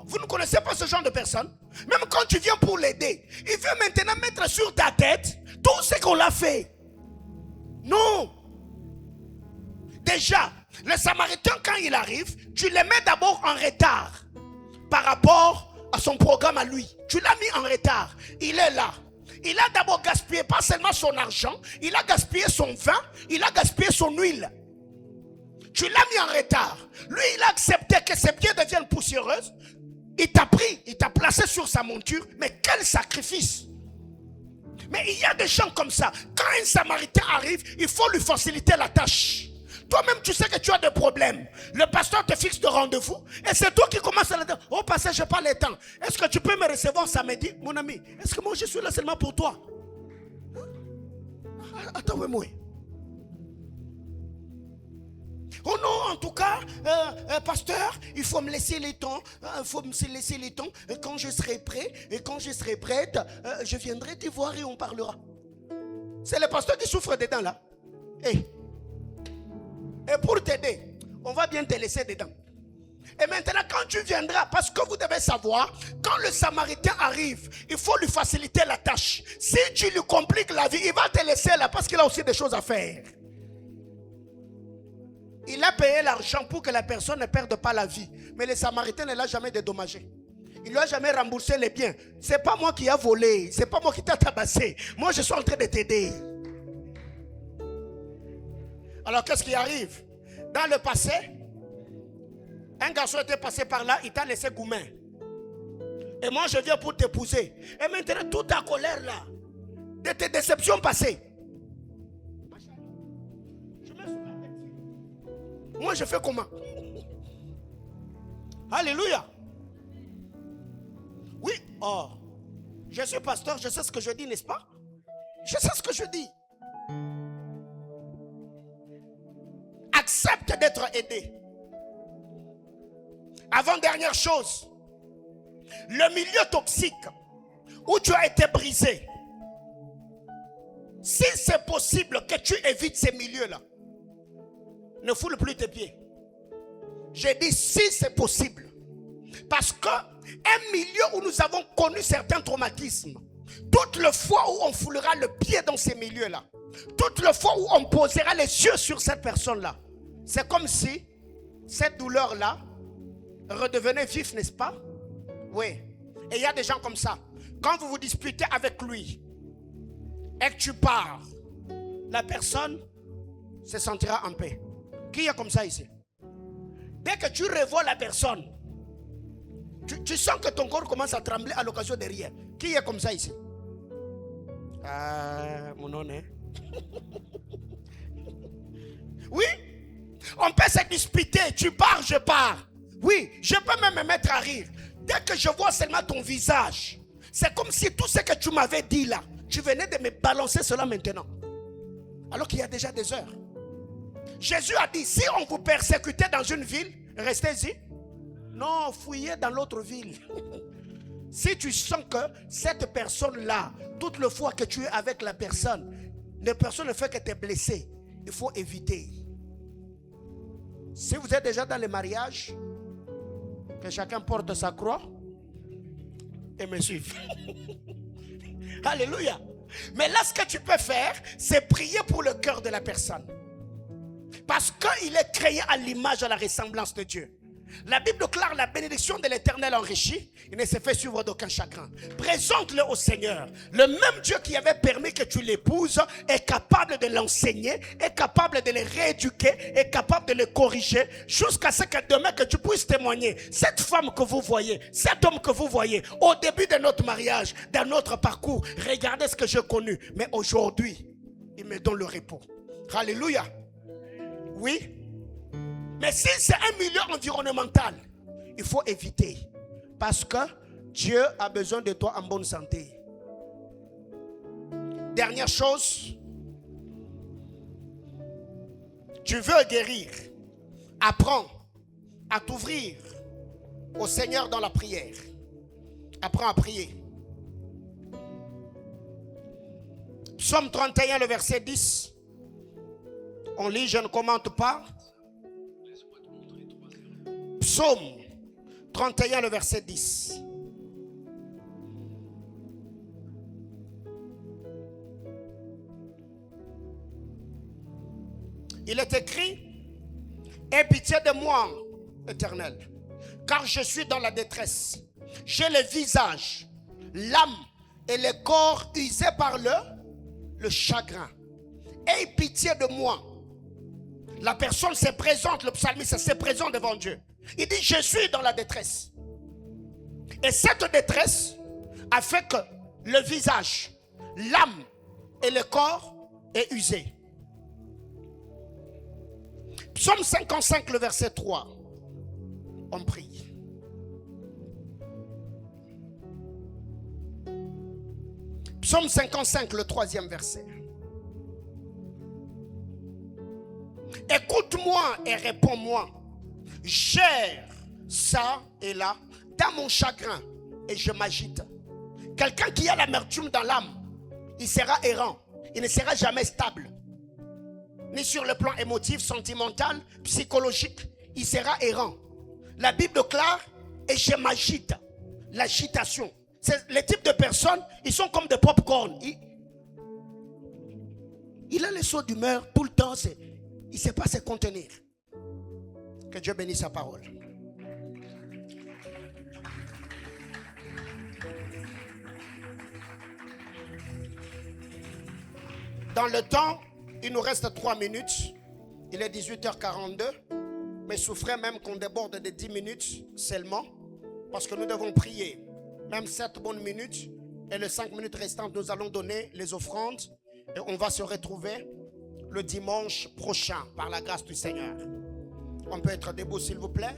Vous ne connaissez pas ce genre de personne. Même quand tu viens pour l'aider, il veut maintenant mettre sur ta tête tout ce qu'on l'a fait. Non. Déjà, le Samaritain, quand il arrive, tu le mets d'abord en retard par rapport à son programme à lui. Tu l'as mis en retard. Il est là. Il a d'abord gaspillé pas seulement son argent, il a gaspillé son vin, il a gaspillé son huile. Tu l'as mis en retard. Lui, il a accepté que ses pieds deviennent poussiéreuses. Il t'a pris, il t'a placé sur sa monture. Mais quel sacrifice! Mais il y a des gens comme ça. Quand un Samaritain arrive, il faut lui faciliter la tâche. Toi-même, tu sais que tu as des problèmes. Le pasteur te fixe de rendez-vous. Et c'est toi qui commences à le dire. Oh, pasteur, je n'ai pas le temps. Est-ce que tu peux me recevoir samedi? Mon ami, est-ce que moi je suis là seulement pour toi? Attends, moi. Oh non, en tout cas, pasteur, il faut me laisser le temps. Il faut me laisser le temps. Quand je serai prêt, et quand je serai prête, je viendrai te voir et on parlera. C'est le pasteur qui souffre dedans là. Et pour t'aider, on va bien te laisser dedans. Et maintenant, quand tu viendras, parce que vous devez savoir, quand le Samaritain arrive, il faut lui faciliter la tâche. Si tu lui compliques la vie, il va te laisser là parce qu'il a aussi des choses à faire. Il a payé l'argent pour que la personne ne perde pas la vie. Mais le Samaritain ne l'a jamais dédommagé. Il ne lui a jamais remboursé les biens. Ce n'est pas moi qui ai volé. Ce n'est pas moi qui t'ai tabassé. Moi, je suis en train de t'aider. Alors, qu'est-ce qui arrive? Dans le passé, un garçon était passé par là, il t'a laissé goumen. Et moi, je viens pour t'épouser. Et maintenant, toute ta colère là, de tes déceptions passées. Moi, je fais comment? Alléluia. Oui, oh, je suis pasteur, je sais ce que je dis, n'est-ce pas? Je sais ce que je dis. Accepte d'être aidé. Avant-dernière chose, le milieu toxique où tu as été brisé. Si c'est possible que tu évites ces milieux-là, ne foule plus tes pieds. J'ai dit si c'est possible. Parce qu'un milieu où nous avons connu certains traumatismes, toutes les fois où on foulera le pied dans ces milieux-là, toutes les fois où on posera les yeux sur cette personne-là, c'est comme si cette douleur-là redevenait vive, n'est-ce pas? Oui. Et il y a des gens comme ça. Quand vous vous disputez avec lui et que tu pars, la personne se sentira en paix. Qui est comme ça ici? Dès que tu revois la personne, tu sens que ton corps commence à trembler à l'occasion de rien. Qui est comme ça ici? Mon nom est. Oui, on peut se disputer. Tu pars, je pars. Oui, je peux même me mettre à rire. Dès que je vois seulement ton visage, c'est comme si tout ce que tu m'avais dit là, tu venais de me balancer cela maintenant. Alors qu'il y a déjà des heures. Jésus a dit, si on vous persécutait dans une ville, restez-y. Non, fouillez dans l'autre ville. Si tu sens que cette personne-là, toute le fois que tu es avec la personne ne fait que te blesser, il faut éviter. Si vous êtes déjà dans le mariage, que chacun porte sa croix et me suive. Alléluia. Mais là, ce que tu peux faire, c'est prier pour le cœur de la personne. Parce qu'il est créé à l'image et à la ressemblance de Dieu. La Bible déclare la bénédiction de l'Éternel enrichie. Il ne se fait suivre d'aucun chagrin. Présente-le au Seigneur. Le même Dieu qui avait permis que tu l'épouses est capable de l'enseigner, est capable de le rééduquer, est capable de le corriger jusqu'à ce que demain que tu puisses témoigner. Cette femme que vous voyez, cet homme que vous voyez, au début de notre mariage, dans notre parcours, regardez ce que j'ai connu. Mais aujourd'hui, il me donne le repos. Alléluia. Oui. Mais si c'est un milieu environnemental, il faut éviter. Parce que Dieu a besoin de toi en bonne santé. Dernière chose, tu veux guérir. Apprends à t'ouvrir au Seigneur dans la prière. Apprends à prier. Psaume 31, le verset 10. On lit, je ne commente pas. Psaume 31, le verset 10. Il est écrit: aie pitié de moi, Éternel, car je suis dans la détresse. J'ai le visage, l'âme et le corps usé par le chagrin. Aie pitié de moi. La personne se présente, le psalmiste se présente devant Dieu. Il dit, je suis dans la détresse. Et cette détresse a fait que le visage, l'âme et le corps est usé. Psaume 55, le verset 3. On prie. Psaume 55, le 3e verset. Écoute-moi et réponds-moi. Gère ça et là dans mon chagrin et je m'agite. Quelqu'un qui a l'amertume dans l'âme, il sera errant. Il ne sera jamais stable. Ni sur le plan émotif, sentimental, psychologique. Il sera errant. La Bible déclare et je m'agite. L'agitation. C'est les types de personnes, ils sont comme des pop-corn. Il a les sauts d'humeur tout le temps. Il ne sait pas se contenir. Que Dieu bénisse sa parole. Dans le temps, il nous reste 3 minutes. Il est 18h42. Mais souffrez même qu'on déborde de 10 minutes seulement. Parce que nous devons prier. Même 7 bonnes minutes. Et les 5 minutes restantes, nous allons donner les offrandes. Et on va se retrouver le dimanche prochain, par la grâce du Seigneur. On peut être debout, s'il vous plaît.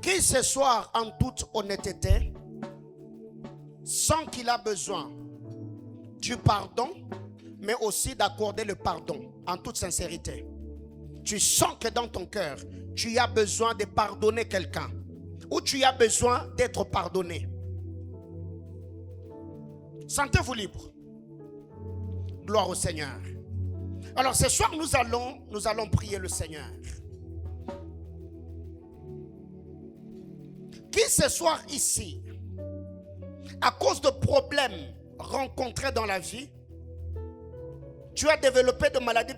Qui ce soir, en toute honnêteté, sent qu'il a besoin du pardon, mais aussi d'accorder le pardon, en toute sincérité. Tu sens que dans ton cœur, tu as besoin de pardonner quelqu'un, ou tu as besoin d'être pardonné. Sentez-vous libre. Gloire au Seigneur. Alors ce soir, nous allons prier le Seigneur. Qui ce soir ici, à cause de problèmes rencontrés dans la vie, tu as développé de maladies